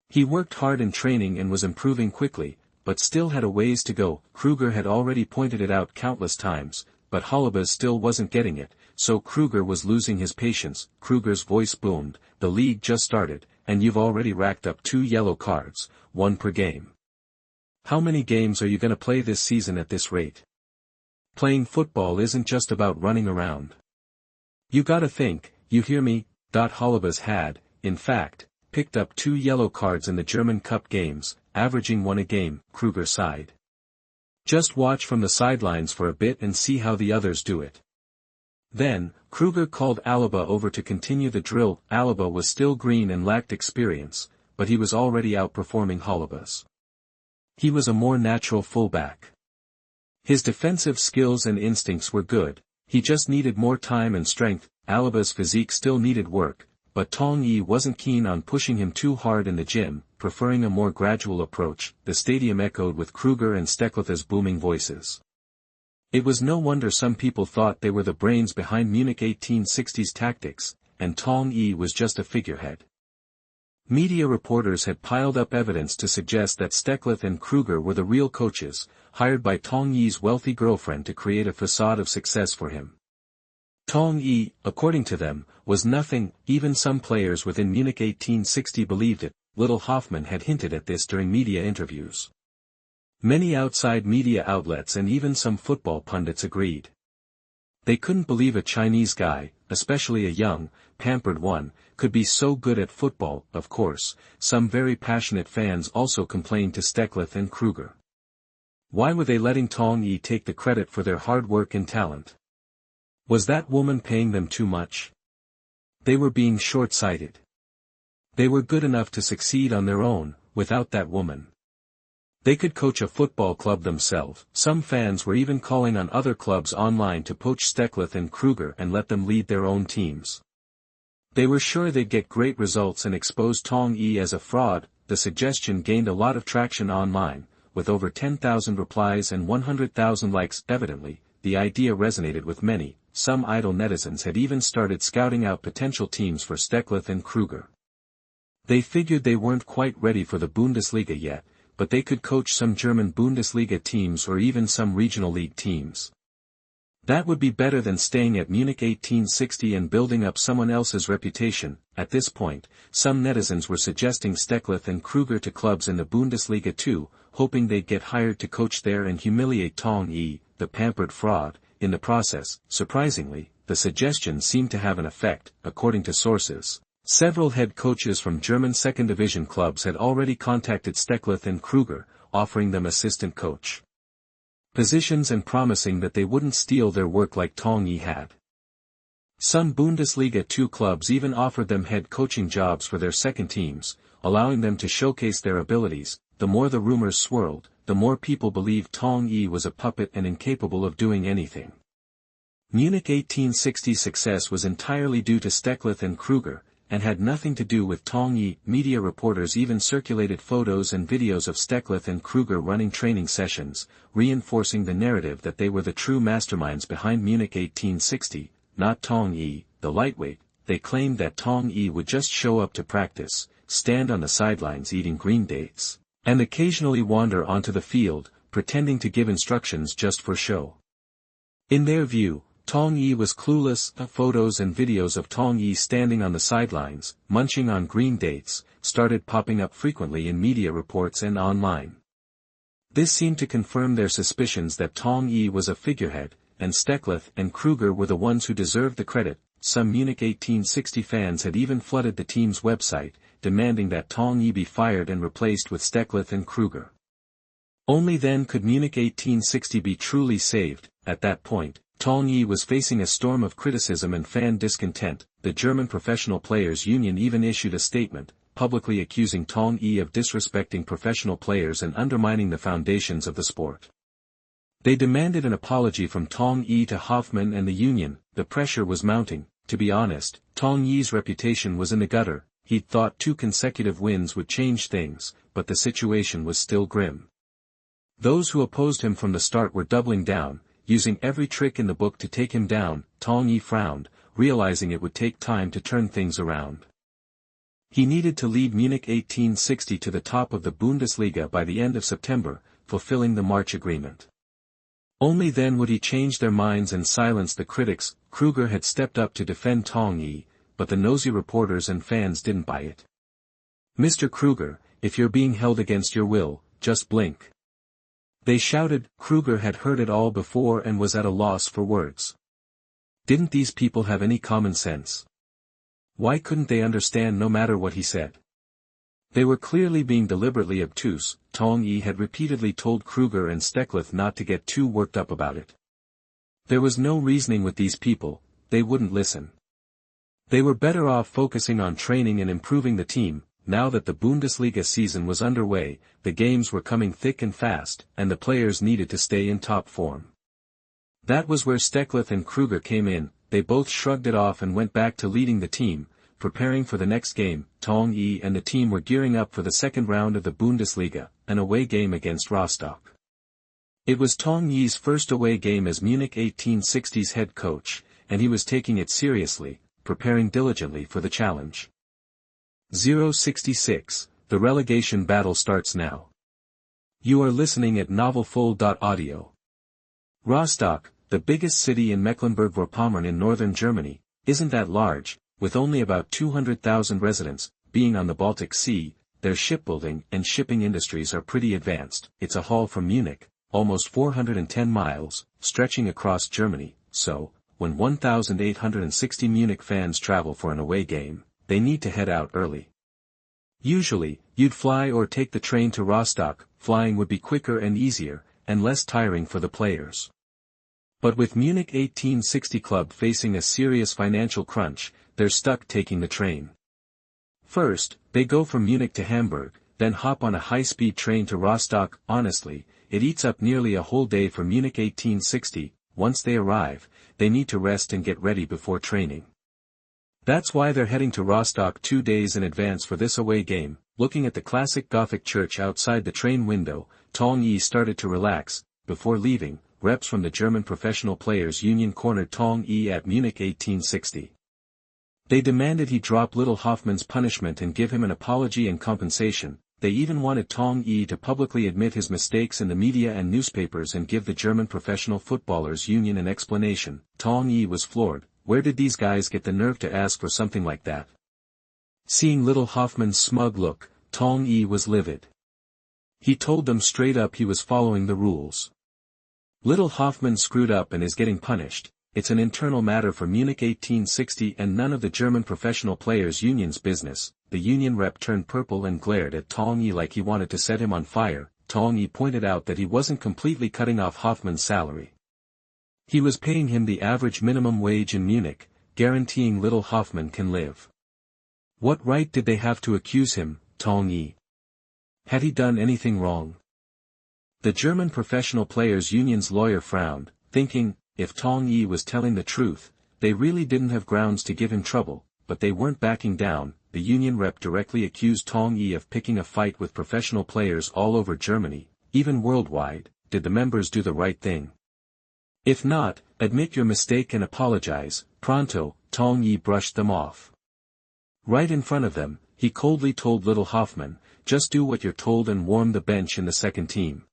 He worked hard in training and was improving quickly, but still had a ways to go. Kruger had already pointed it out countless times, but Holubas still wasn't getting it, so Kruger was losing his patience. Kruger's voice boomed, "The league just started, and you've already racked up 2 yellow cards, 1 per game. How many games are you gonna play this season at this rate? Playing football isn't just about running around. You gotta think, you hear me?" Holubas had, in fact, picked up 2 yellow cards in the German Cup games, averaging 1 a game. Kruger sighed. "Just watch from the sidelines for a bit and see how the others do it." Then, Kruger called Alaba over to continue the drill. Alaba was still green and lacked experience, but he was already outperforming Holubas. He was a more natural fullback. His defensive skills and instincts were good, he just needed more time and strength. Alaba's physique still needed work, but Tong Yi wasn't keen on pushing him too hard in the gym, preferring a more gradual approach. The stadium echoed with Kruger and Stecrus's booming voices. It was no wonder some people thought they were the brains behind Munich 1860's tactics, and Tong Yi was just a figurehead. Media reporters had piled up evidence to suggest that Stecrus and Kruger were the real coaches, hired by Tong Yi's wealthy girlfriend to create a facade of success for him. Tong Yi, according to them, was nothing. Even some players within Munich 1860 believed it. Little Hoffmann had hinted at this during media interviews. Many outside media outlets and even some football pundits agreed. They couldn't believe a Chinese guy, especially a young, pampered one, could be so good at football. Of course, some very passionate fans also complained to Stecrus and Kruger. Why were they letting Tong Yi take the credit for their hard work and talent? Was that woman paying them too much? They were being short-sighted. They were good enough to succeed on their own, without that woman. They could coach a football club themselves. Some fans were even calling on other clubs online to poach Stecrus and Kruger and let them lead their own teams. They were sure they'd get great results and expose Tong Yi as a fraud. The suggestion gained a lot of traction online, with over 10,000 replies and 100,000 likes. Evidently, the idea resonated with many. Some idle netizens had even started scouting out potential teams for Stecrus and Kruger. They figured they weren't quite ready for the Bundesliga yet, but they could coach some German Bundesliga teams or even some regional league teams. That would be better than staying at Munich 1860 and building up someone else's reputation. At this point, some netizens were suggesting Stecrus and Kruger to clubs in the Bundesliga too, hoping they'd get hired to coach there and humiliate Tong Yi, the pampered fraud. In the process, surprisingly, the suggestion seemed to have an effect. According to sources, several head coaches from German second division clubs had already contacted Stecrus and Kruger, offering them assistant coach positions and promising that they wouldn't steal their work like Tong Yi had. Some Bundesliga 2 clubs even offered them head coaching jobs for their second teams, allowing them to showcase their abilities. The more the rumors swirled, the more people believed Tong Yi was a puppet and incapable of doing anything. Munich 1860's success was entirely due to Stecrus and Kruger, and had nothing to do with Tong Yi. Media reporters even circulated photos and videos of Stecrus and Kruger running training sessions, reinforcing the narrative that they were the true masterminds behind Munich 1860, not Tong Yi, the lightweight. They claimed that Tong Yi would just show up to practice, stand on the sidelines eating green dates, and occasionally wander onto the field, pretending to give instructions just for show. In their view, Tong Yi was clueless. Photos and videos of Tong Yi standing on the sidelines, munching on green dates, started popping up frequently in media reports and online. This seemed to confirm their suspicions that Tong Yi was a figurehead, and Stecrus and Kruger were the ones who deserved the credit. Some Munich 1860 fans had even flooded the team's website, demanding that Tong Yi be fired and replaced with Stecrus and Kruger. Only then could Munich 1860 be truly saved. At that point, Tong Yi was facing a storm of criticism and fan discontent. The German Professional Players Union even issued a statement, publicly accusing Tong Yi of disrespecting professional players and undermining the foundations of the sport. They demanded an apology from Tong Yi to Hoffmann and the union. The pressure was mounting. To be honest, Tong Yi's reputation was in the gutter. He'd thought 2 consecutive wins would change things, but the situation was still grim. Those who opposed him from the start were doubling down, using every trick in the book to take him down. Tong Yi frowned, realizing it would take time to turn things around. He needed to lead Munich 1860 to the top of the Bundesliga by the end of September, fulfilling the March agreement. Only then would he change their minds and silence the critics. Kruger had stepped up to defend Tong Yi, but the nosy reporters and fans didn't buy it. "Mr. Kruger, if you're being held against your will, just blink," they shouted. Kruger had heard it all before and was at a loss for words. Didn't these people have any common sense? Why couldn't they understand no matter what he said? They were clearly being deliberately obtuse. Tong Yi had repeatedly told Kruger and Stecrus not to get too worked up about it. There was no reasoning with these people. They wouldn't listen. They were better off focusing on training and improving the team. Now that the Bundesliga season was underway, the games were coming thick and fast, and the players needed to stay in top form. That was where Stecrus and Kruger came in. They both shrugged it off and went back to leading the team, preparing for the next game. Tong Yi and the team were gearing up for the second round of the Bundesliga, an away game against Rostock. It was Tong Yi's first away game as Munich 1860's head coach, and he was taking it seriously, preparing diligently for the challenge. 066, the relegation battle starts now. You are listening at NovelsThe. Rostock, the biggest city in Mecklenburg-Vorpommern in northern Germany, isn't that large, with only about 200,000 residents. Being on the Baltic Sea, their shipbuilding and shipping industries are pretty advanced. It's a haul from Munich, almost 410 miles, stretching across Germany, so, when 1,860 Munich fans travel for an away game, they need to head out early. Usually, you'd fly or take the train to Rostock. Flying would be quicker and easier, and less tiring for the players. But with Munich 1860 club facing a serious financial crunch, they're stuck taking the train. First, they go from Munich to Hamburg, then hop on a high-speed train to Rostock. Honestly, it eats up nearly a whole day for Munich 1860. Once they arrive, they need to rest and get ready before training. That's why they're heading to Rostock 2 days in advance for this away game. Looking at the classic Gothic church outside the train window, Tong Yi started to relax. Before leaving, reps from the German Professional Players Union cornered Tong Yi at Munich 1860. They demanded he drop Little Hoffmann's punishment and give him an apology and compensation. They even wanted Tong Yi to publicly admit his mistakes in the media and newspapers and give the German Professional Footballers Union an explanation. Tong Yi was floored. Where did these guys get the nerve to ask for something like that? Seeing Little Hoffmann's smug look, Tong Yi was livid. He told them straight up he was following the rules. Little Hoffmann screwed up and is getting punished. It's an internal matter for Munich 1860 and none of the German Professional Players Union's business. The union rep turned purple and glared at Tong Yi like he wanted to set him on fire. Tong Yi pointed out that he wasn't completely cutting off Hoffmann's salary. He was paying him the average minimum wage in Munich, guaranteeing Little Hoffmann can live. What right did they have to accuse him, Tong Yi? Had he done anything wrong? The German Professional Players Union's lawyer frowned, thinking, if Tong Yi was telling the truth, they really didn't have grounds to give him trouble, but they weren't backing down. The union rep directly accused Tong Yi of picking a fight with professional players all over Germany, even worldwide. Did the members do the right thing? If not, admit your mistake and apologize. Pronto, Tong Yi brushed them off. Right in front of them, he coldly told Little Hoffmann, just do what you're told and warm the bench in the second team.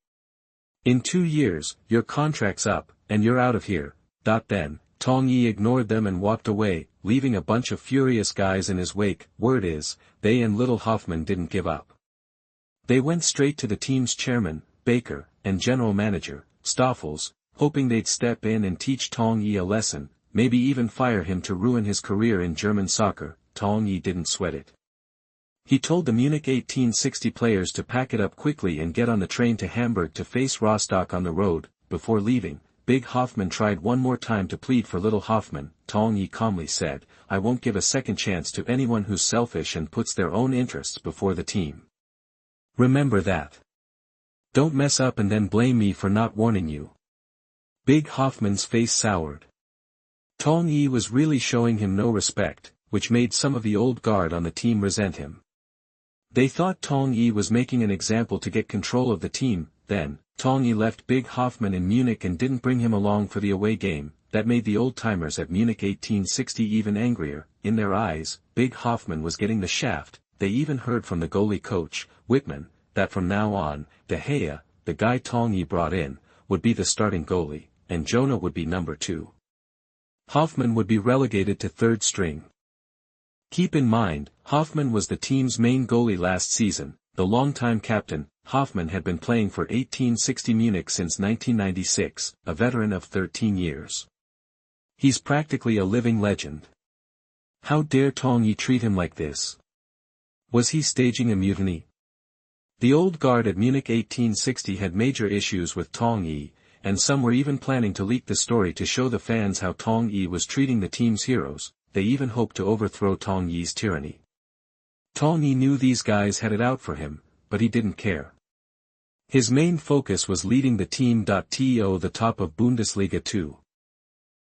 In 2 years, your contract's up, and you're out of here. Then, Tong Yi ignored them and walked away, leaving a bunch of furious guys in his wake. Word is, they and Little Hoffmann didn't give up. They went straight to the team's chairman, Baker, and general manager, Stoffels, hoping they'd step in and teach Tong Yi a lesson, maybe even fire him to ruin his career in German soccer. Tong Yi didn't sweat it. He told the Munich 1860 players to pack it up quickly and get on the train to Hamburg to face Rostock on the road. Before leaving, Big Hoffmann tried one more time to plead for Little Hoffmann. Tong Yi calmly said, I won't give a second chance to anyone who's selfish and puts their own interests before the team. Remember that. Don't mess up and then blame me for not warning you. Big Hoffmann's face soured. Tong Yi was really showing him no respect, which made some of the old guard on the team resent him. They thought Tong Yi was making an example to get control of the team. Then, Tong Yi left Big Hoffmann in Munich and didn't bring him along for the away game. That made the old-timers at Munich 1860 even angrier. In their eyes, Big Hoffmann was getting the shaft. They even heard from the goalie coach, Whitman, that from now on, De Gea, the guy Tong Yi brought in, would be the starting goalie, and Jonah would be number 2. Hoffmann would be relegated to third string. Keep in mind, Hoffmann was the team's main goalie last season. The longtime captain, Hoffmann had been playing for 1860 Munich since 1996, a veteran of 13 years. He's practically a living legend. How dare Tong Yi treat him like this? Was he staging a mutiny? The old guard at Munich 1860 had major issues with Tong Yi, and some were even planning to leak the story to show the fans how Tong Yi was treating the team's heroes. They even hoped to overthrow Tong Yi's tyranny. Tong Yi knew these guys had it out for him, but he didn't care. His main focus was leading the team to the top of Bundesliga 2.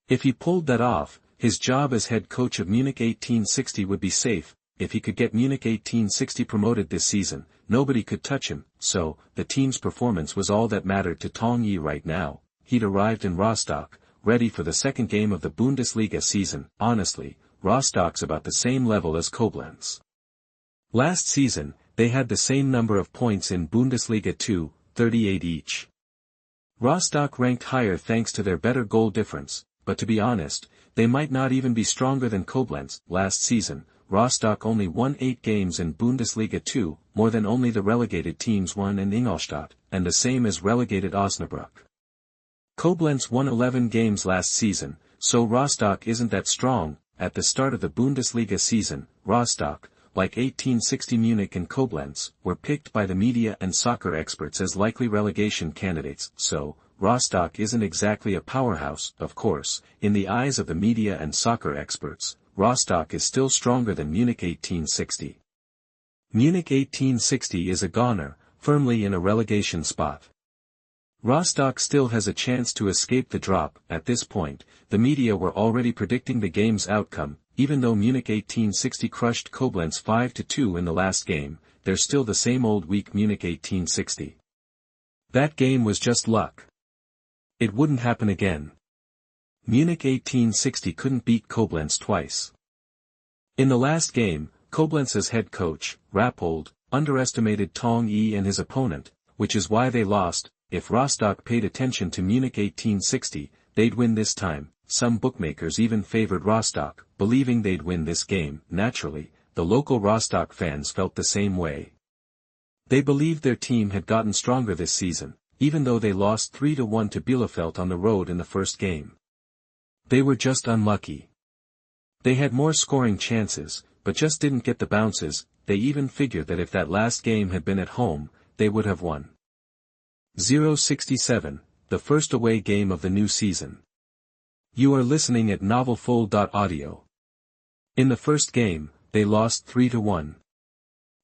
If he pulled that off, his job as head coach of Munich 1860 would be safe. If he could get Munich 1860 promoted this season, nobody could touch him. So, the team's performance was all that mattered to Tong Yi right now. He'd arrived in Rostock, ready for the second game of the Bundesliga season. Honestly, Rostock's about the same level as Koblenz. Last season, they had the same number of points in Bundesliga 2, 38 each. Rostock ranked higher thanks to their better goal difference, but to be honest, they might not even be stronger than Koblenz. Last season, Rostock only won 8 games in Bundesliga 2, more than only the relegated teams won in Ingolstadt, and the same as relegated Osnabrück. Koblenz won 11 games last season, so Rostock isn't that strong. At the start of the Bundesliga season, Rostock, like 1860 Munich and Koblenz, were picked by the media and soccer experts as likely relegation candidates, so, Rostock isn't exactly a powerhouse, of course. In the eyes of the media and soccer experts, Rostock is still stronger than Munich 1860. Munich 1860 is a goner, firmly in a relegation spot. Rostock still has a chance to escape the drop. At this point, the media were already predicting the game's outcome. Even though Munich 1860 crushed Koblenz 5-2 in the last game, they're still the same old weak Munich 1860. That game was just luck. It wouldn't happen again. Munich 1860 couldn't beat Koblenz twice. In the last game, Koblenz's head coach, Rappold, underestimated Tong Yi and his opponent, which is why they lost. If Rostock paid attention to Munich 1860, they'd win this time. Some bookmakers even favored Rostock, believing they'd win this game. Naturally, the local Rostock fans felt the same way. They believed their team had gotten stronger this season, even though they lost 3-1 to Bielefeld on the road in the first game. They were just unlucky. They had more scoring chances, but just didn't get the bounces. They even figured that if that last game had been at home, they would have won. 067, the first away game of the new season. You are listening at NovelFull.audio. In the first game, they lost 3-1.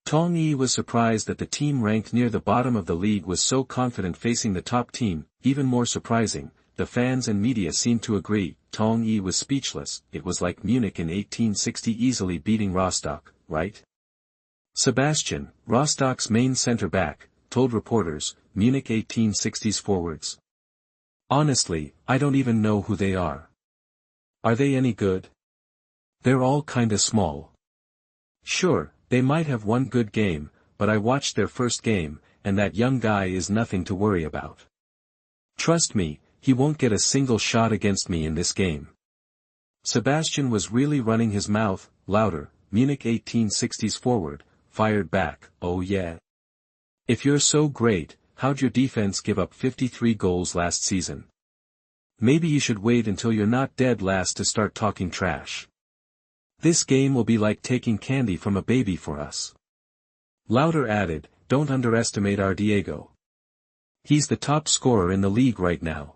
Tong Yi was surprised that the team ranked near the bottom of the league was so confident facing the top team. Even more surprising, the fans and media seemed to agree. Tong Yi was speechless. It was like Munich in 1860 easily beating Rostock, right? Sebastian, Rostock's main center-back, told reporters, Munich 1860's forwards. Honestly, I don't even know who they are. Are they any good? They're all kinda small. Sure, they might have one good game, but I watched their first game, and that young guy is nothing to worry about. Trust me, he won't get a single shot against me in this game. Sebastian was really running his mouth. Louder, Munich 1860's forward, fired back, oh yeah. If you're so great, how'd your defense give up 53 goals last season? Maybe you should wait until you're not dead last to start talking trash. This game will be like taking candy from a baby for us. Louder added, don't underestimate our Diego. He's the top scorer in the league right now.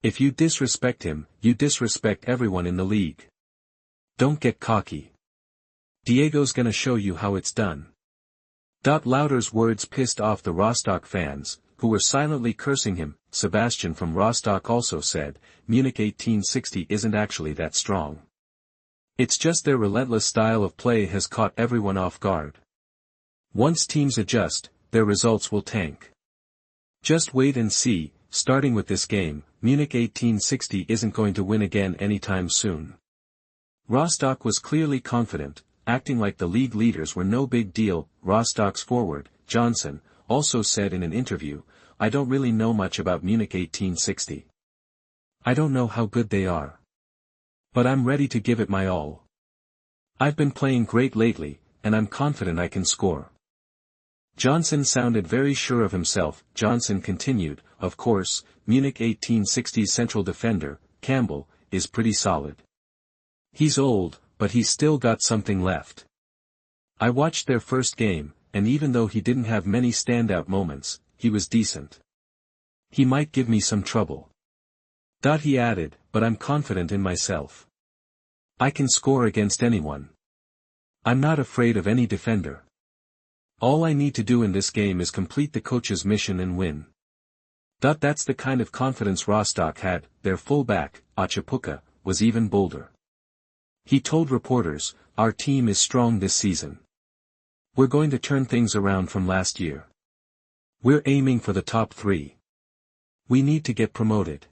If you disrespect him, you disrespect everyone in the league. Don't get cocky. Diego's gonna show you how it's done. Louder's words pissed off the Rostock fans, who were silently cursing him. Sebastian from Rostock also said, Munich 1860 isn't actually that strong. It's just their relentless style of play has caught everyone off guard. Once teams adjust, their results will tank. Just wait and see. Starting with this game, Munich 1860 isn't going to win again anytime soon. Rostock was clearly confident, acting like the league leaders were no big deal. Rostock's forward, Johnson, also said in an interview, I don't really know much about Munich 1860. I don't know how good they are. But I'm ready to give it my all. I've been playing great lately, and I'm confident I can score. Johnson sounded very sure of himself. Johnson continued, of course, Munich 1860's central defender, Campbell, is pretty solid. He's old, but he's still got something left. I watched their first game, and even though he didn't have many standout moments, he was decent. He might give me some trouble. He added, but I'm confident in myself. I can score against anyone. I'm not afraid of any defender. All I need to do in this game is complete the coach's mission and win. That's the kind of confidence Rostock had. Their fullback, Achapuka, was even bolder. He told reporters, our team is strong this season. We're going to turn things around from last year. We're aiming for the top 3. We need to get promoted.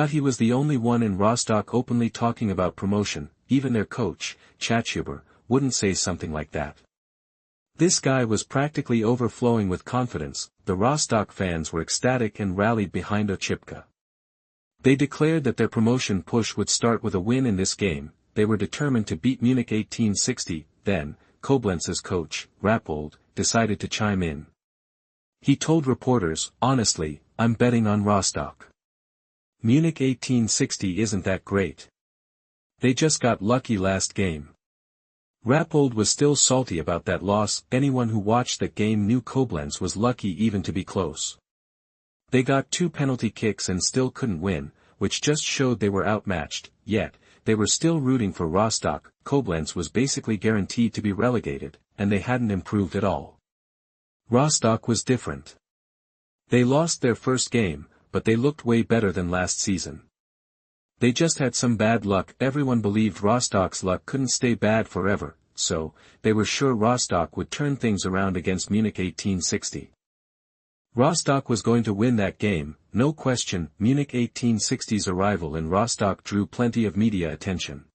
He was the only one in Rostock openly talking about promotion. Even their coach, Chachuber, wouldn't say something like that. This guy was practically overflowing with confidence. The Rostock fans were ecstatic and rallied behind Ochipka. They declared that their promotion push would start with a win in this game. They were determined to beat Munich 1860, then, Koblenz's coach, Rappold, decided to chime in. He told reporters, "Honestly, I'm betting on Rostock. Munich 1860 isn't that great. They just got lucky last game." Rappold was still salty about that loss. Anyone who watched that game knew Koblenz was lucky even to be close. They got 2 penalty kicks and still couldn't win, which just showed they were outmatched, yet, they were still rooting for Rostock. Koblenz was basically guaranteed to be relegated, and they hadn't improved at all. Rostock was different. They lost their first game, but they looked way better than last season. They just had some bad luck. Everyone believed Rostock's luck couldn't stay bad forever, so, they were sure Rostock would turn things around against Munich 1860. Rostock was going to win that game, no question. Munich 1860's arrival in Rostock drew plenty of media attention.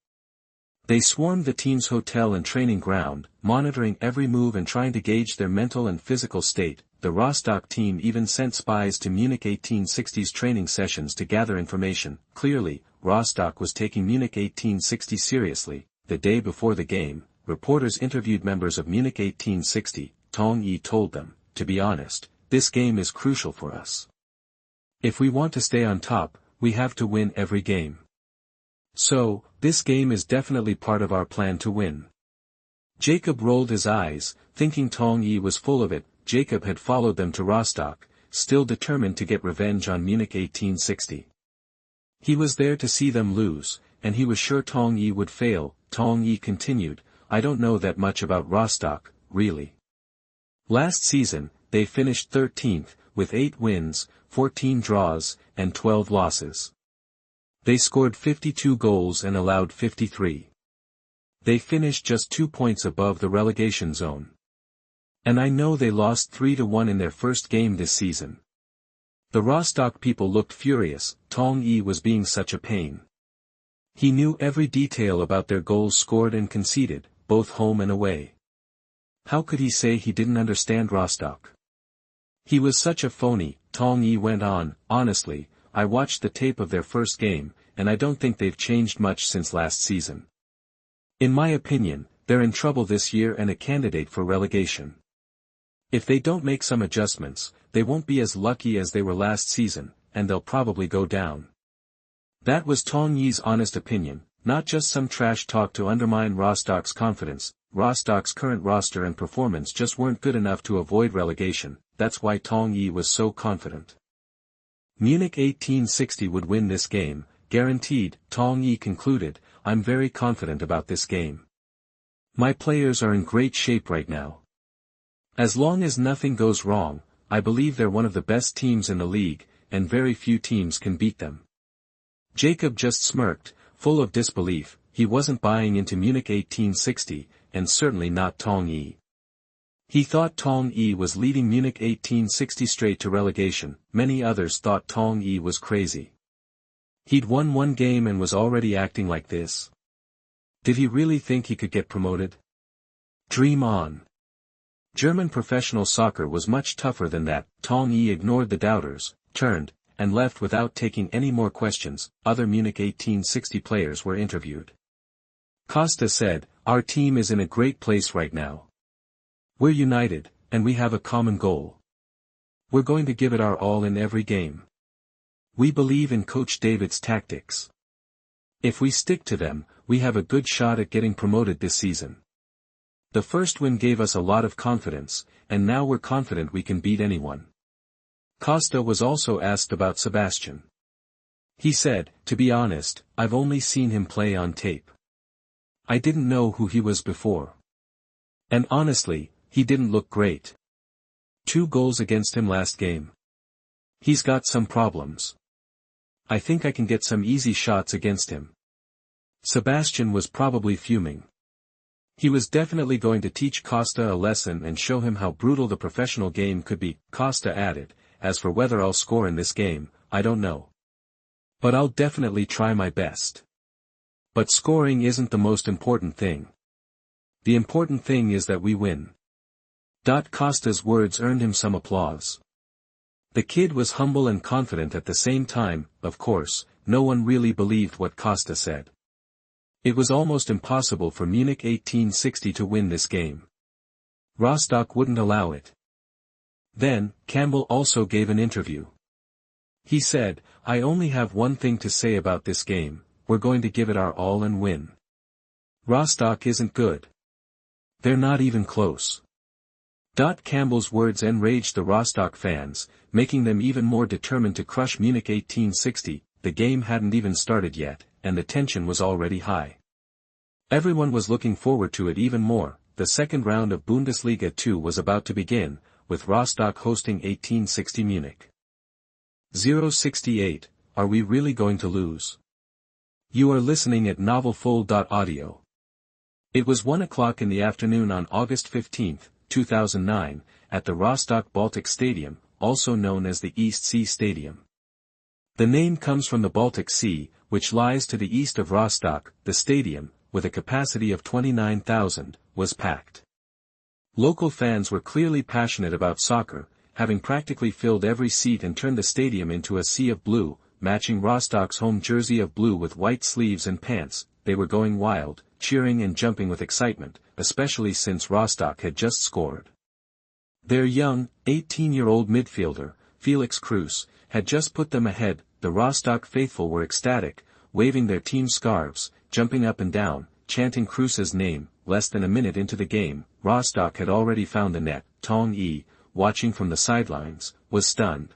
They swarmed the team's hotel and training ground, monitoring every move and trying to gauge their mental and physical state. The Rostock team even sent spies to Munich 1860's training sessions to gather information. Clearly, Rostock was taking Munich 1860 seriously. The day before the game, reporters interviewed members of Munich 1860. Tong Yi told them, "To be honest, this game is crucial for us. If we want to stay on top, we have to win every game. So, this game is definitely part of our plan to win." Jacob rolled his eyes, thinking Tong Yi was full of it. Jacob had followed them to Rostock, still determined to get revenge on Munich 1860. He was there to see them lose, and he was sure Tong Yi would fail. Tong Yi continued, "I don't know that much about Rostock, really. Last season, they finished 13th, with 8 wins, 14 draws, and 12 losses. They scored 52 goals and allowed 53. They finished just 2 points above the relegation zone. And I know they lost 3-1 in their first game this season." The Rostock people looked furious. Tong Yi was being such a pain. He knew every detail about their goals scored and conceded, both home and away. How could he say he didn't understand Rostock? He was such a phony. Tong Yi went on, "Honestly, I watched the tape of their first game, and I don't think they've changed much since last season. In my opinion, they're in trouble this year and a candidate for relegation. If they don't make some adjustments, they won't be as lucky as they were last season, and they'll probably go down." That was Tong Yi's honest opinion, not just some trash talk to undermine Rostock's confidence. Rostock's current roster and performance just weren't good enough to avoid relegation. That's why Tong Yi was so confident. Munich 1860 would win this game, guaranteed. Tong Yi concluded, "I'm very confident about this game. My players are in great shape right now. As long as nothing goes wrong, I believe they're one of the best teams in the league, and very few teams can beat them." Jacob just smirked, full of disbelief. He wasn't buying into Munich 1860, and certainly not Tong Yi. He thought Tong Yi was leading Munich 1860 straight to relegation. Many others thought Tong Yi was crazy. He'd won 1 game and was already acting like this. Did he really think he could get promoted? Dream on. German professional soccer was much tougher than that. Tong Yi ignored the doubters, turned, and left without taking any more questions. Other Munich 1860 players were interviewed. Costa said, "Our team is in a great place right now. We're united, and we have a common goal. We're going to give it our all in every game. We believe in Coach David's tactics. If we stick to them, we have a good shot at getting promoted this season. The first win gave us a lot of confidence, and now we're confident we can beat anyone." Costa was also asked about Sebastian. He said, "To be honest, I've only seen him play on tape. I didn't know who he was before. And honestly, he didn't look great. 2 goals against him last game. He's got some problems. I think I can get some easy shots against him." Sebastian was probably fuming. He was definitely going to teach Costa a lesson and show him how brutal the professional game could be. Costa added, "As for whether I'll score in this game, I don't know. But I'll definitely try my best. But scoring isn't the most important thing. The important thing is that we win." Costa's words earned him some applause. The kid was humble and confident at the same time. Of course, no one really believed what Costa said. It was almost impossible for Munich 1860 to win this game. Rostock wouldn't allow it. Then, Campbell also gave an interview. He said, "I only have one thing to say about this game, we're going to give it our all and win. Rostock isn't good. They're not even close." Campbell's words enraged the Rostock fans, making them even more determined to crush Munich 1860. The game hadn't even started yet, and the tension was already high. Everyone was looking forward to it even more. The second round of Bundesliga 2 was about to begin, with Rostock hosting 1860 Munich. 068, are we really going to lose? You are listening at NovelFull.audio. It was 1 o'clock in the afternoon on August 15, 2009, at the Rostock Baltic Stadium, also known as the East Sea Stadium. The name comes from the Baltic Sea, which lies to the east of Rostock. The stadium, with a capacity of 29,000, was packed. Local fans were clearly passionate about soccer, having practically filled every seat and turned the stadium into a sea of blue, matching Rostock's home jersey of blue with white sleeves and pants. They were going wild, cheering and jumping with excitement, especially since Rostock had just scored. Their young, 18-year-old midfielder, Felix Kruse, had just put them ahead. The Rostock faithful were ecstatic, waving their team scarves, jumping up and down, chanting Kruse's name. Less than a minute into the game, Rostock had already found the net. Tong Yi, watching from the sidelines, was stunned.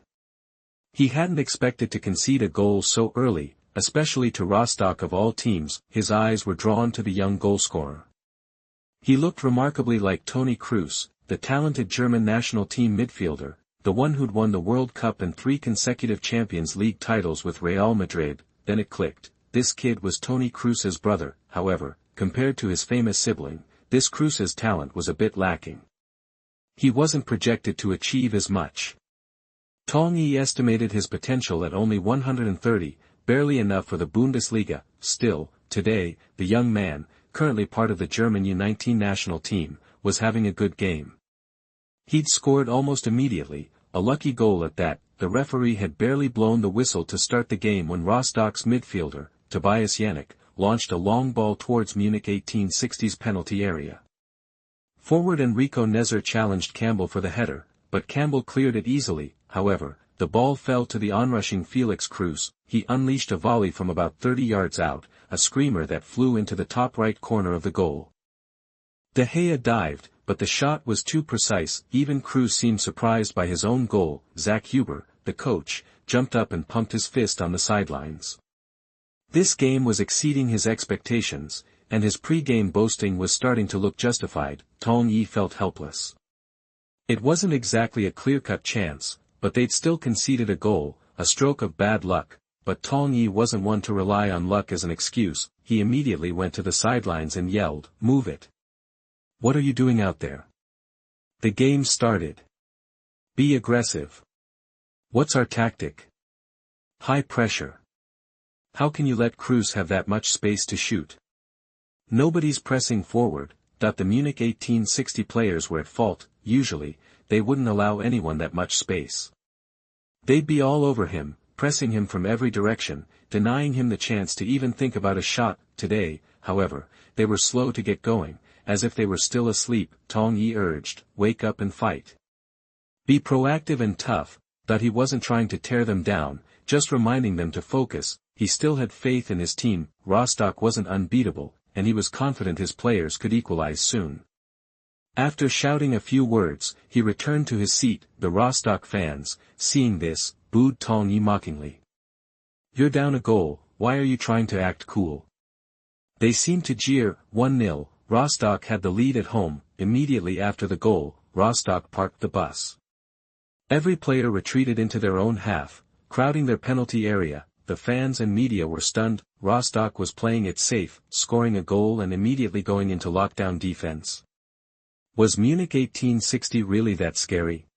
He hadn't expected to concede a goal so early, especially to Rostock of all teams. His eyes were drawn to the young goalscorer. He looked remarkably like Toni Kroos, the talented German national team midfielder, the one who'd won the World Cup and 3 consecutive Champions League titles with Real Madrid. Then it clicked. This kid was Toni Kroos's brother. However, compared to his famous sibling, this Kroos's talent was a bit lacking. He wasn't projected to achieve as much. Tong Yi estimated his potential at only 130, barely enough for the Bundesliga. Still, today, the young man, currently part of the German U19 national team, was having a good game. He'd scored almost immediately, a lucky goal at that. The referee had barely blown the whistle to start the game when Rostock's midfielder, Tobias Yannick, launched a long ball towards Munich 1860's penalty area. Forward Enrico Nezer challenged Campbell for the header, but Campbell cleared it easily. However, the ball fell to the onrushing Felix Kruse. He unleashed a volley from about 30 yards out, a screamer that flew into the top right corner of the goal. De Gea dived, but the shot was too precise. Even Kruse seemed surprised by his own goal. Zach Huber, the coach, jumped up and pumped his fist on the sidelines. This game was exceeding his expectations, and his pre-game boasting was starting to look justified. Tong Yi felt helpless. It wasn't exactly a clear-cut chance, but they'd still conceded a goal, a stroke of bad luck. But Tong Yi wasn't one to rely on luck as an excuse. He immediately went to the sidelines and yelled, "Move it! What are you doing out there? The game started. Be aggressive. What's our tactic? High pressure. How can you let Kruse have that much space to shoot? Nobody's pressing forward." The Munich 1860 players were at fault. Usually, they wouldn't allow anyone that much space. They'd be all over him, pressing him from every direction, denying him the chance to even think about a shot. Today, however, they were slow to get going, as if they were still asleep. Tong Yi urged, "Wake up and fight. Be proactive and tough." He wasn't trying to tear them down, just reminding them to focus. He still had faith in his team. Rostock wasn't unbeatable, and he was confident his players could equalize soon. After shouting a few words, he returned to his seat. The Rostock fans, seeing this, booed Tong Yi mockingly. "You're down a goal, why are you trying to act cool?" They seemed to jeer. 1-0, Rostock had the lead at home. Immediately after the goal, Rostock parked the bus. Every player retreated into their own half, crowding their penalty area. The fans and media were stunned. Rostock was playing it safe, scoring a goal and immediately going into lockdown defense. Was Munich 1860 really that scary?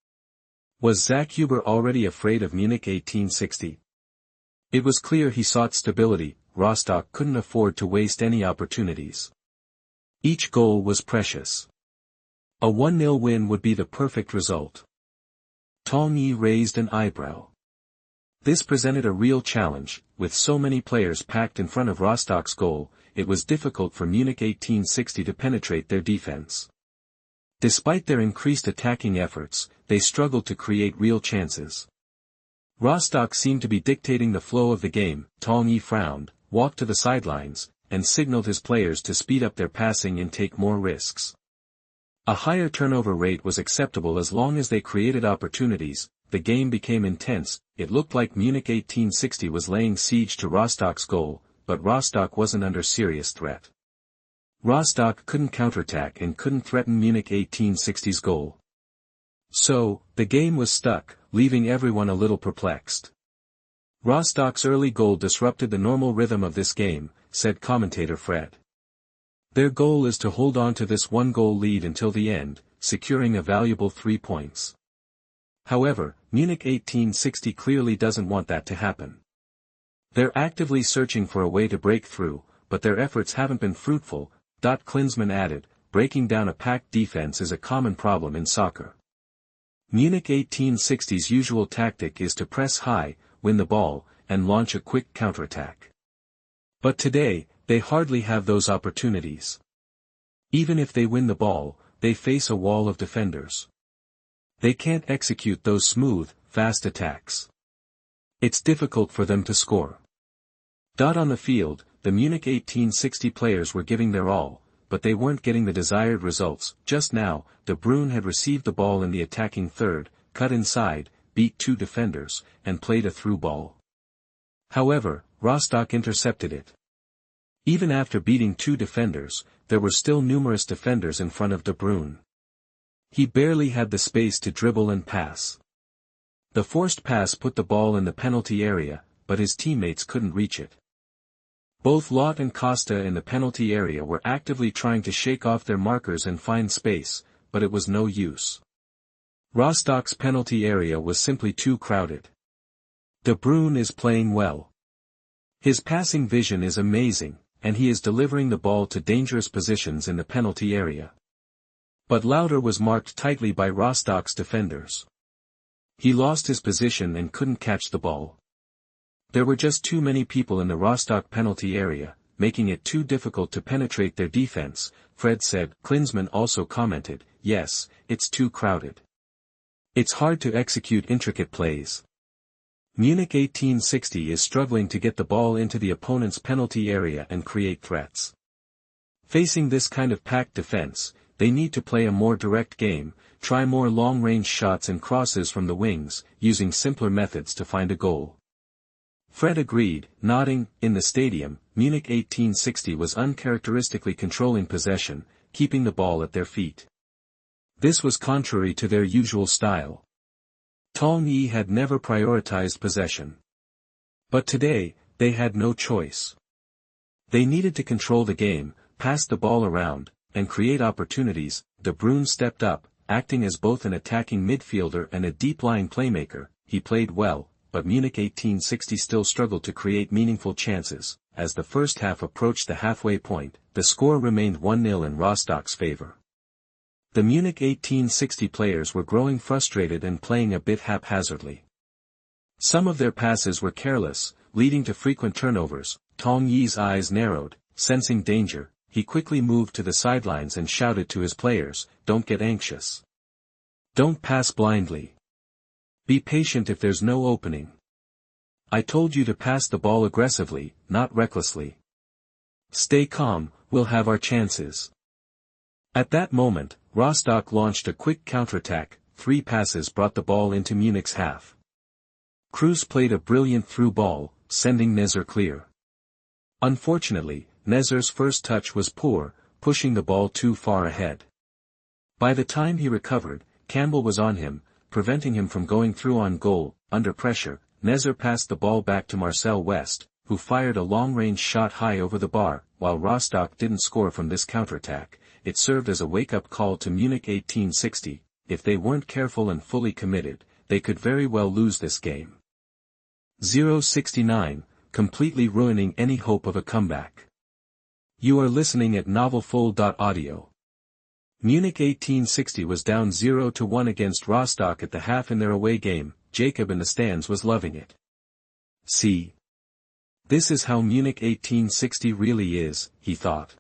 Was Zach Huber already afraid of Munich 1860? It was clear he sought stability. Rostock couldn't afford to waste any opportunities. Each goal was precious. A 1-0 win would be the perfect result. Tong Yi raised an eyebrow. This presented a real challenge. With so many players packed in front of Rostock's goal, it was difficult for Munich 1860 to penetrate their defense. Despite their increased attacking efforts, they struggled to create real chances. Rostock seemed to be dictating the flow of the game. Tong Yi frowned, walked to the sidelines, and signaled his players to speed up their passing and take more risks. A higher turnover rate was acceptable as long as they created opportunities. The game became intense. It looked like Munich 1860 was laying siege to Rostock's goal, but Rostock wasn't under serious threat. Rostock couldn't counterattack and couldn't threaten Munich 1860's goal. So, the game was stuck, leaving everyone a little perplexed. Rostock's early goal disrupted the normal rhythm of this game, said commentator Fred. Their goal is to hold on to this 1-goal lead until the end, securing a valuable 3 points. However, Munich 1860 clearly doesn't want that to happen. They're actively searching for a way to break through, but their efforts haven't been fruitful. Klinsmann added, breaking down a packed defense is a common problem in soccer. Munich 1860's usual tactic is to press high, win the ball, and launch a quick counterattack. But today, they hardly have those opportunities. Even if they win the ball, they face a wall of defenders. They can't execute those smooth, fast attacks. It's difficult for them to score. On the field, the Munich 1860 players were giving their all, but they weren't getting the desired results. Just now, De Bruyne had received the ball in the attacking third, cut inside, beat 2 defenders, and played a through ball. However, Rostock intercepted it. Even after beating 2 defenders, there were still numerous defenders in front of De Bruyne. He barely had the space to dribble and pass. The forced pass put the ball in the penalty area, but his teammates couldn't reach it. Both Lott and Costa in the penalty area were actively trying to shake off their markers and find space, but it was no use. Rostock's penalty area was simply too crowded. De Bruyne is playing well. His passing vision is amazing, and he is delivering the ball to dangerous positions in the penalty area. But Lauter was marked tightly by Rostock's defenders. He lost his position and couldn't catch the ball. There were just too many people in the Rostock penalty area, making it too difficult to penetrate their defense, Fred said. Klinsmann also commented, yes, it's too crowded. It's hard to execute intricate plays. Munich 1860 is struggling to get the ball into the opponent's penalty area and create threats. Facing this kind of packed defense, they need to play a more direct game, try more long-range shots and crosses from the wings, using simpler methods to find a goal. Fred agreed, nodding. In the stadium, Munich 1860 was uncharacteristically controlling possession, keeping the ball at their feet. This was contrary to their usual style. Tong Yi had never prioritized possession. But today, they had no choice. They needed to control the game, pass the ball around, and create opportunities. De Bruyne stepped up, acting as both an attacking midfielder and a deep-lying playmaker. He played well, but Munich 1860 still struggled to create meaningful chances. As the first half approached the halfway point, the score remained 1-0 in Rostock's favor. The Munich 1860 players were growing frustrated and playing a bit haphazardly. Some of their passes were careless, leading to frequent turnovers. Tong Yi's eyes narrowed, sensing danger. He quickly moved to the sidelines and shouted to his players, "Don't get anxious. Don't pass blindly. Be patient if there's no opening. I told you to pass the ball aggressively, not recklessly. Stay calm, we'll have our chances." At that moment, Rostock launched a quick counterattack. 3 passes brought the ball into Munich's half. Kroos played a brilliant through ball, sending Nezer clear. Unfortunately, Nezer's first touch was poor, pushing the ball too far ahead. By the time he recovered, Campbell was on him, preventing him from going through on goal. Under pressure, Nezer passed the ball back to Marcel West, who fired a long-range shot high over the bar. While Rostock didn't score from this counterattack, it served as a wake-up call to Munich 1860. If they weren't careful and fully committed, they could very well lose this game. 069, completely ruining any hope of a comeback. You are listening at NovelsThe Giant Creator. Munich 1860 was down 0-1 against Rostock at the half in their away game. Jacob in the stands was loving it. See? This is how Munich 1860 really is, he thought.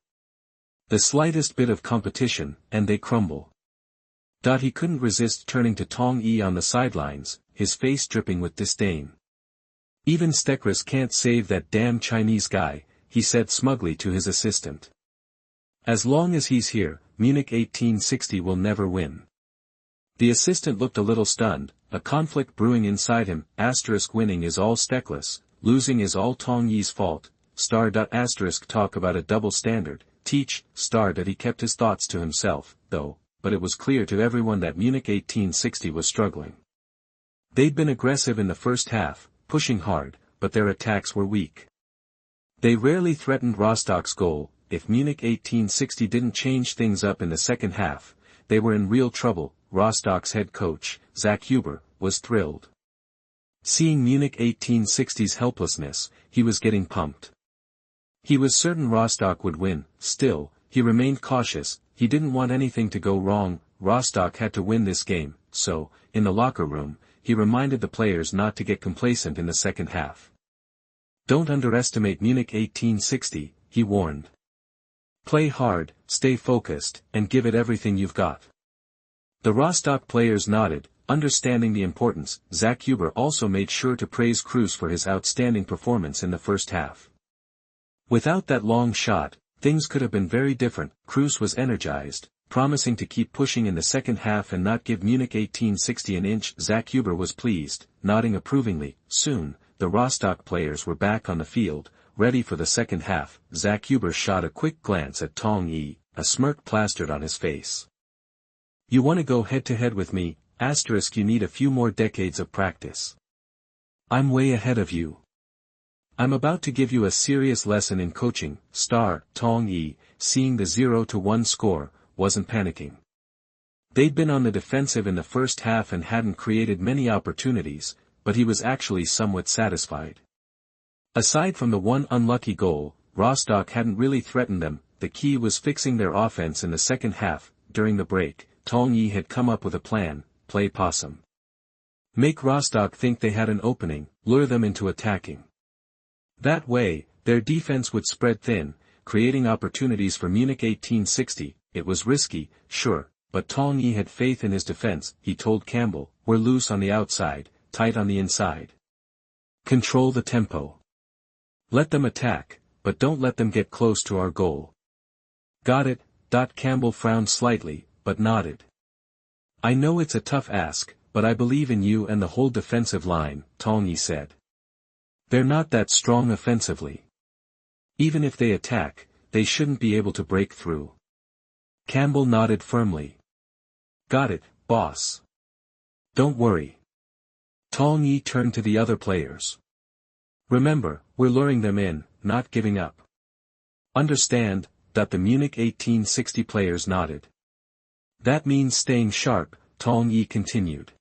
The slightest bit of competition, and they crumble. He couldn't resist turning to Tong Yi on the sidelines, his face dripping with disdain. Even Stecrus can't save that damn Chinese guy, he said smugly to his assistant. As long as he's here, Munich 1860 will never win. The assistant looked a little stunned, a conflict brewing inside him. Winning is all Stecrus, losing is all Tong Yi's fault. Talk about a double standard. Teach, he kept his thoughts to himself, though, but it was clear to everyone that Munich 1860 was struggling. They'd been aggressive in the first half, pushing hard, but their attacks were weak. They rarely threatened Rostock's goal. If Munich 1860 didn't change things up in the second half, they were in real trouble. Rostock's head coach, Zach Huber, was thrilled. Seeing Munich 1860's helplessness, he was getting pumped. He was certain Rostock would win. Still, he remained cautious. He didn't want anything to go wrong. Rostock had to win this game, so, in the locker room, he reminded the players not to get complacent in the second half. Don't underestimate Munich 1860, he warned. Play hard, stay focused, and give it everything you've got. The Rostock players nodded, understanding the importance. Zach Huber also made sure to praise Cruz for his outstanding performance in the first half. Without that long shot, things could have been very different. Cruz was energized, promising to keep pushing in the second half and not give Munich 1860 an inch. Zach Huber was pleased, nodding approvingly. Soon, the Rostock players were back on the field, ready for the second half. Zach Huber shot a quick glance at Tong Yi, a smirk plastered on his face. You want to go head-to-head with me? You need a few more decades of practice. I'm way ahead of you. I'm about to give you a serious lesson in coaching. Tong Yi, seeing the 0-1 score, wasn't panicking. They'd been on the defensive in the first half and hadn't created many opportunities, but he was actually somewhat satisfied. Aside from the one unlucky goal, Rostock hadn't really threatened them. The key was fixing their offense in the second half. During the break, Tong Yi had come up with a plan: play possum. Make Rostock think they had an opening, lure them into attacking. That way, their defense would spread thin, creating opportunities for Munich 1860. It was risky, sure, but Tong Yi had faith in his defense. He told Campbell, "We're loose on the outside, tight on the inside. Control the tempo. Let them attack, but don't let them get close to our goal." Got it. Campbell frowned slightly, but nodded. "I know it's a tough ask, but I believe in you and the whole defensive line," Tong Yi said. "They're not that strong offensively. Even if they attack, they shouldn't be able to break through." Campbell nodded firmly. "Got it, boss. Don't worry." Tong Yi turned to the other players. "Remember, we're luring them in, not giving up. Understand?" The Munich 1860 players nodded. "That means staying sharp," Tong Yi continued.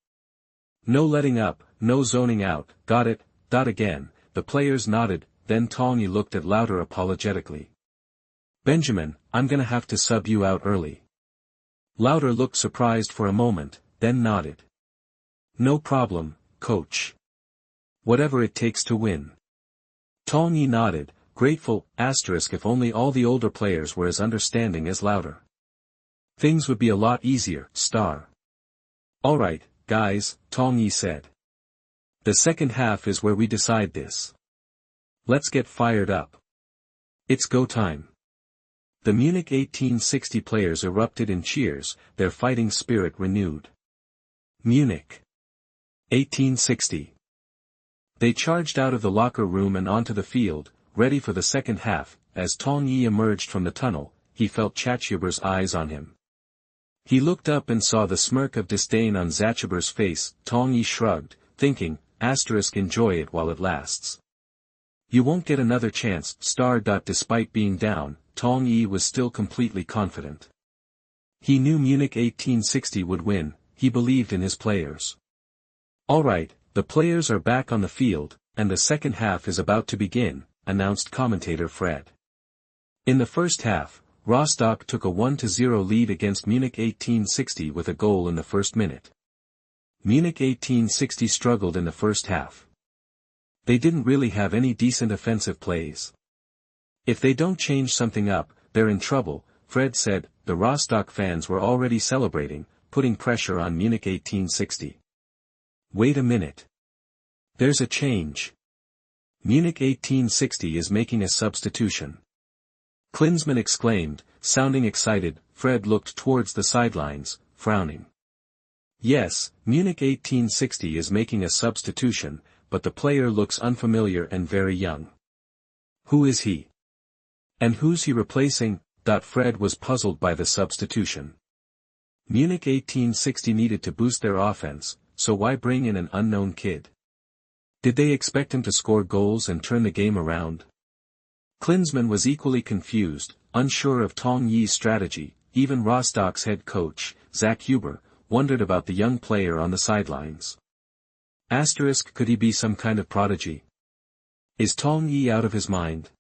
"No letting up, no zoning out." Got it. Again, the players nodded. Then Tong Yi looked at Lauter apologetically. "Benjamin, I'm gonna have to sub you out early." Lauter looked surprised for a moment, then nodded. "No problem, coach. Whatever it takes to win." Tong Yi nodded, grateful. If only all the older players were as understanding as Lauter. Things would be a lot easier. "All right, guys," Tong Yi said. "The second half is where we decide this. Let's get fired up. It's go time." The Munich 1860 players erupted in cheers, their fighting spirit renewed. Munich 1860. They charged out of the locker room and onto the field, ready for the second half. As Tong Yi emerged from the tunnel, he felt Zachhuber's eyes on him. He looked up and saw the smirk of disdain on Zachhuber's face. Tong Yi shrugged, thinking, enjoy it while it lasts. You won't get another chance. Despite being down, Tong Yi was still completely confident. He knew Munich 1860 would win. He believed in his players. "All right, the players are back on the field, and the second half is about to begin," announced commentator Fred. In the first half, Rostock took a 1-0 lead against Munich 1860 with a goal in the first minute. Munich 1860 struggled in the first half. They didn't really have any decent offensive plays. If they don't change something up, they're in trouble, Fred said. The Rostock fans were already celebrating, putting pressure on Munich 1860. Wait a minute. There's a change. Munich 1860 is making a substitution. Klinsmann exclaimed, sounding excited. Fred looked towards the sidelines, frowning. Yes, Munich 1860 is making a substitution, but the player looks unfamiliar and very young. Who is he? And who's he replacing? Fred was puzzled by the substitution. Munich 1860 needed to boost their offense, so why bring in an unknown kid? Did they expect him to score goals and turn the game around? Klinsmann was equally confused, unsure of Tong Yi's strategy. Even Rostock's head coach, Zach Huber, wondered about the young player on the sidelines. Could he be some kind of prodigy? Is Tong Yi out of his mind?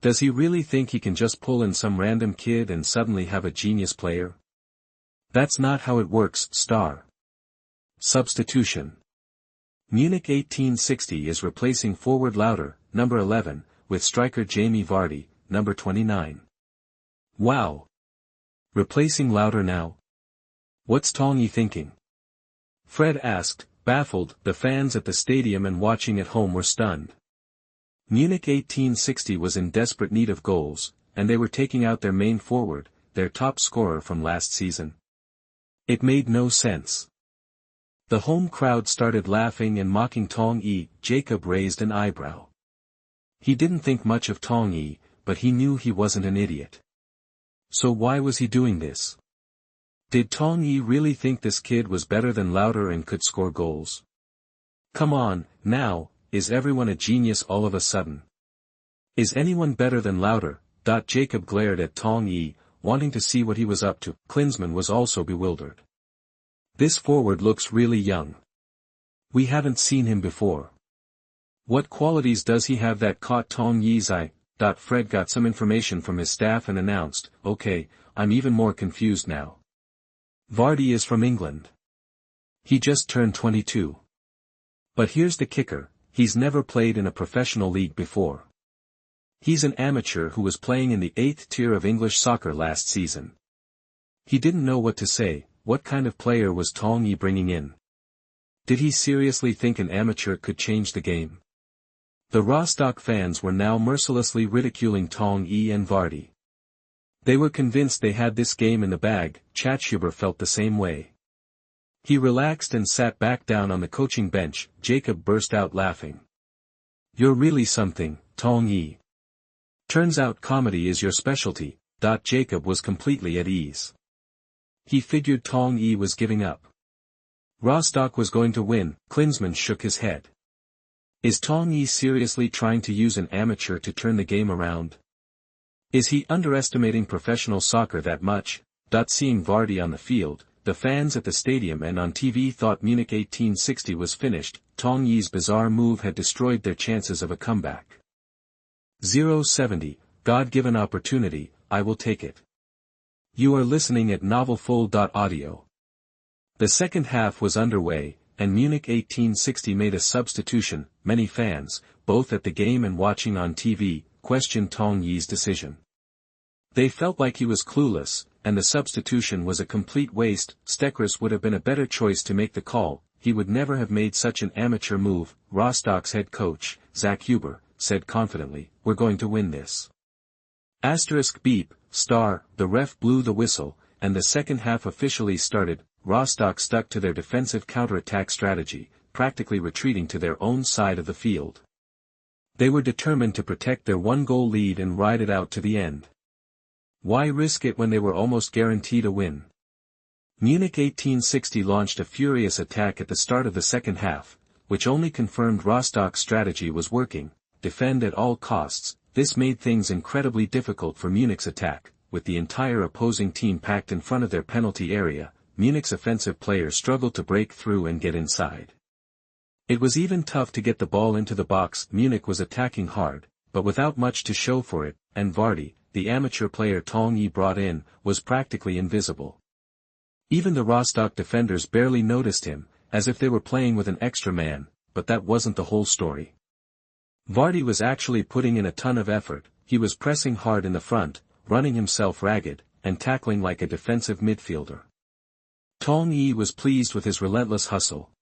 Does he really think he can just pull in some random kid and suddenly have a genius player? That's not how it works. Substitution. Munich 1860 is replacing forward Lauter, number 11, with striker Jamie Vardy, number 29. Wow! Replacing Lauter now? What's Tong Yi thinking? Fred asked, baffled. The fans at the stadium and watching at home were stunned. Munich 1860 was in desperate need of goals, and they were taking out their main forward, their top scorer from last season. It made no sense. The home crowd started laughing and mocking Tong Yi. Jacob raised an eyebrow. He didn't think much of Tong Yi, but he knew he wasn't an idiot. So why was he doing this? Did Tong Yi really think this kid was better than Lauter and could score goals? Come on, now, is everyone a genius all of a sudden? Is anyone better than Lauter? Jacob glared at Tong Yi, wanting to see what he was up to. Klinsmann was also bewildered. This forward looks really young. We haven't seen him before. What qualities does he have that caught Tong Yi's eye? Fred got some information from his staff and announced, okay, I'm even more confused now. Vardy is from England. He just turned 22. But here's the kicker, he's never played in a professional league before. He's an amateur who was playing in the 8th tier of English soccer last season. He didn't know what to say. What kind of player was Tong Yi bringing in? Did he seriously think an amateur could change the game? The Rostock fans were now mercilessly ridiculing Tong Yi and Vardy. They were convinced they had this game in the bag. Huber felt the same way. He relaxed and sat back down on the coaching bench. Jacob burst out laughing. You're really something, Tong Yi. Turns out comedy is your specialty. Jacob was completely at ease. He figured Tong Yi was giving up. Rostock was going to win. Klinsmann shook his head. Is Tong Yi seriously trying to use an amateur to turn the game around? Is he underestimating professional soccer that much? Seeing Vardy on the field, the fans at the stadium and on TV thought Munich 1860 was finished. Tong Yi's bizarre move had destroyed their chances of a comeback. 070, God-given opportunity, I will take it. You are listening at NovelFull.audio. The second half was underway, and Munich 1860 made a substitution. Many fans, both at the game and watching on TV, questioned Tong Yi's decision. They felt like he was clueless, and the substitution was a complete waste. Stecrus would have been a better choice to make the call. He would never have made such an amateur move. Rostock's head coach, Zach Huber, said confidently, we're going to win this. Beep, the ref blew the whistle, and the second half officially started. Rostock stuck to their defensive counterattack strategy, practically retreating to their own side of the field. They were determined to protect their one-goal lead and ride it out to the end. Why risk it when they were almost guaranteed a win? Munich 1860 launched a furious attack at the start of the second half, which only confirmed Rostock's strategy was working, defend at all costs. This made things incredibly difficult for Munich's attack. With the entire opposing team packed in front of their penalty area, Munich's offensive players struggled to break through and get inside. It was even tough to get the ball into the box. Munich was attacking hard, but without much to show for it, and Vardy, the amateur player Tong Yi brought in, was practically invisible. Even the Rostock defenders barely noticed him, as if they were playing with an extra man, but that wasn't the whole story. Vardy was actually putting in a ton of effort. He was pressing hard in the front, running himself ragged, and tackling like a defensive midfielder. Tong Yi was pleased with his relentless hustle.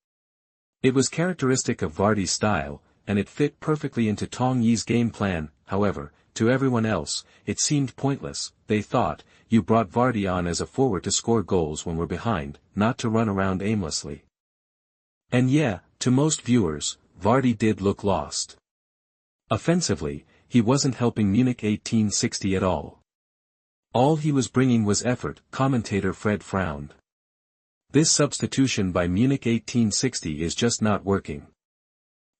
It was characteristic of Vardy's style, and it fit perfectly into Tong Yi's game plan. However, to everyone else, it seemed pointless. They thought, you brought Vardy on as a forward to score goals when we're behind, not to run around aimlessly. And yeah, to most viewers, Vardy did look lost. Offensively, he wasn't helping Munich 1860 at all. All he was bringing was effort. Commentator Fred frowned. This substitution by Munich 1860 is just not working.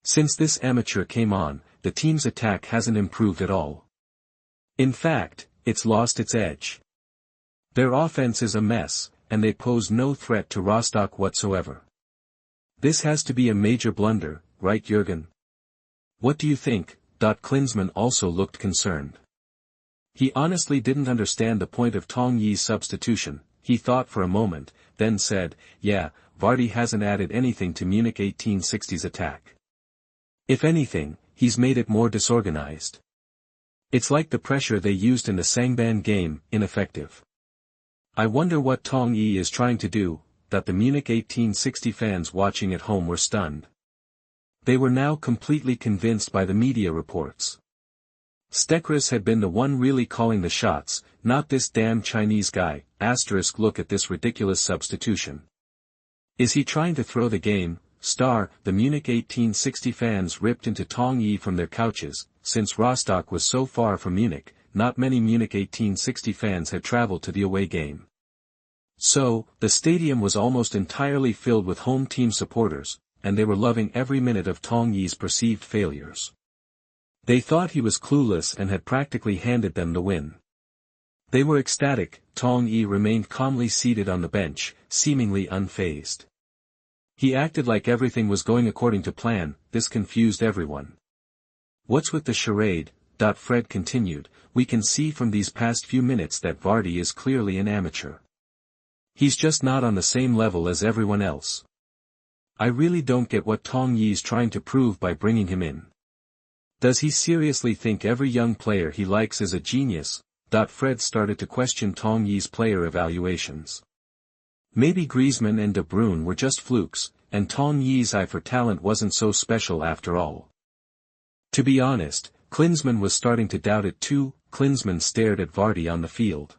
Since this amateur came on, the team's attack hasn't improved at all. In fact, it's lost its edge. Their offense is a mess, and they pose no threat to Rostock whatsoever. This has to be a major blunder, right Jürgen? What do you think? Klinsmann also looked concerned. He honestly didn't understand the point of Tong Yi's substitution. He thought for a moment, then said, yeah, Vardy hasn't added anything to Munich 1860's attack. If anything, he's made it more disorganized. It's like the pressure they used in the Sangban game, ineffective. I wonder what Tong Yi is trying to do. That the Munich 1860 fans watching at home were stunned. They were now completely convinced by the media reports. Stecrus had been the one really calling the shots, not this damn Chinese guy. Look at this ridiculous substitution. Is he trying to throw the game? The Munich 1860 fans ripped into Tong Yi from their couches. Since Rostock was so far from Munich, not many Munich 1860 fans had traveled to the away game. So, the stadium was almost entirely filled with home team supporters, and they were loving every minute of Tong Yi's perceived failures. They thought he was clueless and had practically handed them the win. They were ecstatic. Tong Yi remained calmly seated on the bench, seemingly unfazed. He acted like everything was going according to plan. This confused everyone. What's with the charade? Fred continued, we can see from these past few minutes that Vardy is clearly an amateur. He's just not on the same level as everyone else. I really don't get what Tong Yi's trying to prove by bringing him in. Does he seriously think every young player he likes is a genius? Fred started to question Tong Yi's player evaluations. Maybe Griezmann and De Bruyne were just flukes, and Tong Yi's eye for talent wasn't so special after all. To be honest, Klinsmann was starting to doubt it too. Klinsmann stared at Vardy on the field.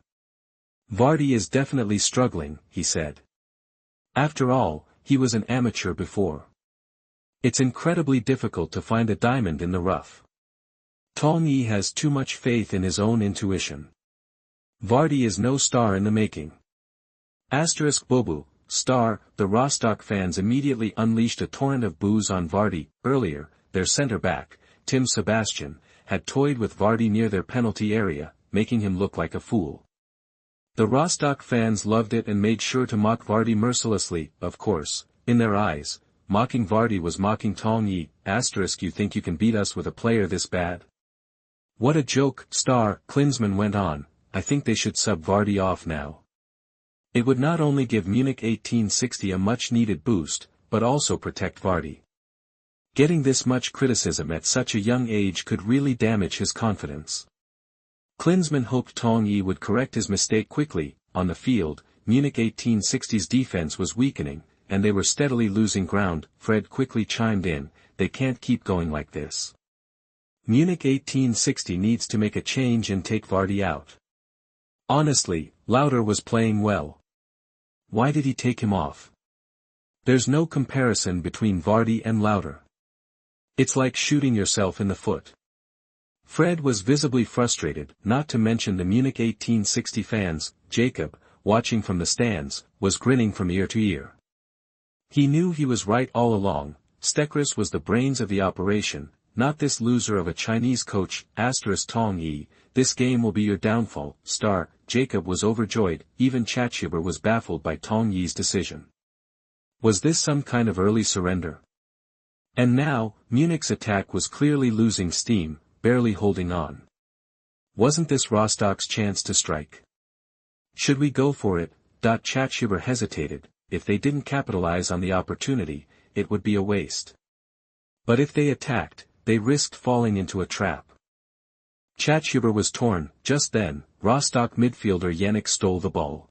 Vardy is definitely struggling, he said. After all, he was an amateur before. It's incredibly difficult to find a diamond in the rough. Tong Yi has too much faith in his own intuition. Vardy is no star in the making. Bobu, star. The Rostock fans immediately unleashed a torrent of boos on Vardy. Earlier, their center-back, Tim Sebastian, had toyed with Vardy near their penalty area, making him look like a fool. The Rostock fans loved it and made sure to mock Vardy mercilessly. Of course, in their eyes, mocking Vardy was mocking Tong Yi. You think you can beat us with a player this bad? What a joke. Klinsmann went on, I think they should sub Vardy off now. It would not only give Munich 1860 a much-needed boost, but also protect Vardy. Getting this much criticism at such a young age could really damage his confidence. Klinsmann hoped Tong Yi would correct his mistake quickly. On the field, Munich 1860's defense was weakening, and they were steadily losing ground. Fred quickly chimed in, they can't keep going like this. Munich 1860 needs to make a change and take Vardy out. Honestly, Lauter was playing well. Why did he take him off? There's no comparison between Vardy and Lauter. It's like shooting yourself in the foot. Fred was visibly frustrated, not to mention the Munich 1860 fans. Jacob, watching from the stands, was grinning from ear to ear. He knew he was right all along. Stecrus was the brains of the operation, not this loser of a Chinese coach. Tong Yi, this game will be your downfall. Jacob was overjoyed. Even Chachuber was baffled by Tong Yi's decision. Was this some kind of early surrender? And now, Munich's attack was clearly losing steam, barely holding on. Wasn't this Rostock's chance to strike? Should we go for it? Chatshuber hesitated. If they didn't capitalize on the opportunity, it would be a waste. But if they attacked, they risked falling into a trap. Chatshuber was torn. Just then, Rostock midfielder Yannick stole the ball.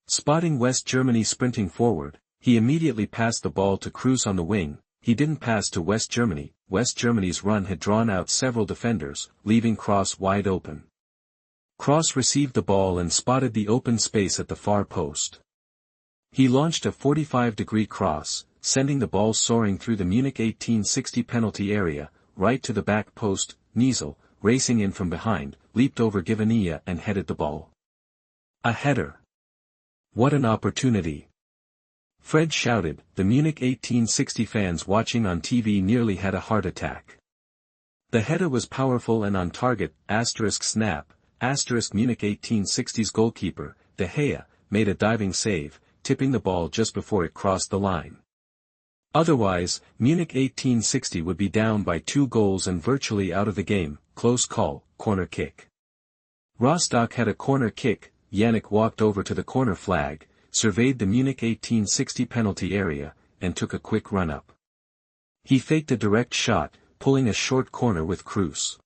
Spotting West Germany sprinting forward, he immediately passed the ball to Kruse on the wing. He didn't pass to West Germany. West Germany's run had drawn out several defenders, leaving Kroos wide open. Kroos received the ball and spotted the open space at the far post. He launched a 45-degree cross, sending the ball soaring through the Munich 1860 penalty area, right to the back post. Niesel, racing in from behind, leaped over Givania and headed the ball. A header. What an opportunity. Fred shouted. The Munich 1860 fans watching on TV nearly had a heart attack. The header was powerful and on target. Snap. Munich 1860's goalkeeper, De Gea, made a diving save, tipping the ball just before it crossed the line. Otherwise, Munich 1860 would be down by 2 goals and virtually out of the game. Close call. Corner kick. Rostock had a corner kick. Yannick walked over to the corner flag, surveyed the Munich 1860 penalty area, and took a quick run-up. He faked a direct shot, pulling a short corner with Kruse.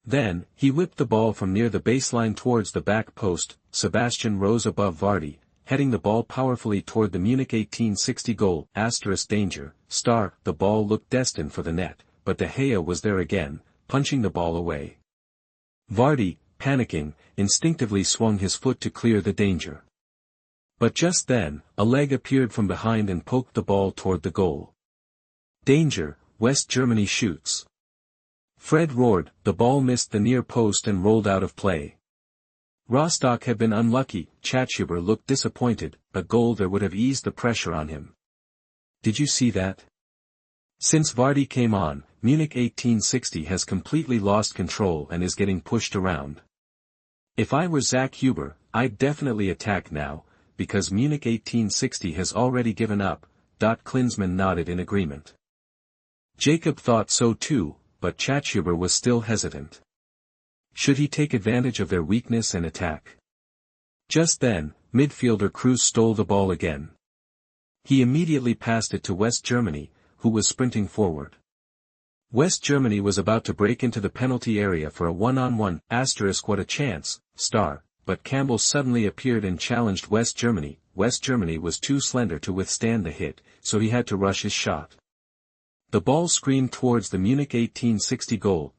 Then, he whipped the ball from near the baseline towards the back post. Sebastian rose above Vardy, heading the ball powerfully toward the Munich 1860 goal. Danger. The ball looked destined for the net, but De Gea was there again, punching the ball away. Vardy, panicking, instinctively swung his foot to clear the danger. But just then, a leg appeared from behind and poked the ball toward the goal. Danger, West Germany shoots. Fred roared. The ball missed the near post and rolled out of play. Rostock had been unlucky. Chatshuber looked disappointed. A goal there would have eased the pressure on him. Did you see that? Since Vardy came on, Munich 1860 has completely lost control and is getting pushed around. If I were Zach Huber, I'd definitely attack now, because Munich 1860 has already given up. Klinsmann nodded in agreement. Jacob thought so too, but Chatshuber was still hesitant. Should he take advantage of their weakness and attack? Just then, midfielder Kruse stole the ball again. He immediately passed it to West Germany, who was sprinting forward. West Germany was about to break into the penalty area for a one-on-one. What a chance, but Campbell suddenly appeared and challenged West Germany. West Germany was too slender to withstand the hit, so he had to rush his shot. The ball screamed towards the Munich 1860 goal.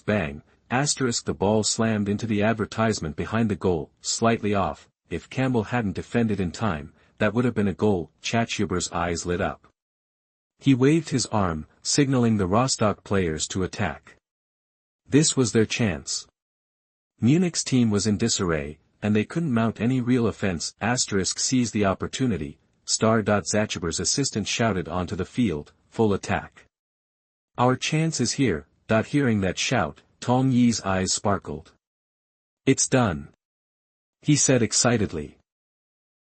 Bang. The ball slammed into the advertisement behind the goal, slightly off. If Campbell hadn't defended in time, that would have been a goal. Chatshuber's eyes lit up. He waved his arm, signaling the Rostock players to attack. This was their chance. Munich's team was in disarray, and they couldn't mount any real offense. Seized the opportunity. Chatshuber's assistant shouted onto the field, full attack. Our chance is here. Hearing that shout, Tong Yi's eyes sparkled. It's done, he said excitedly.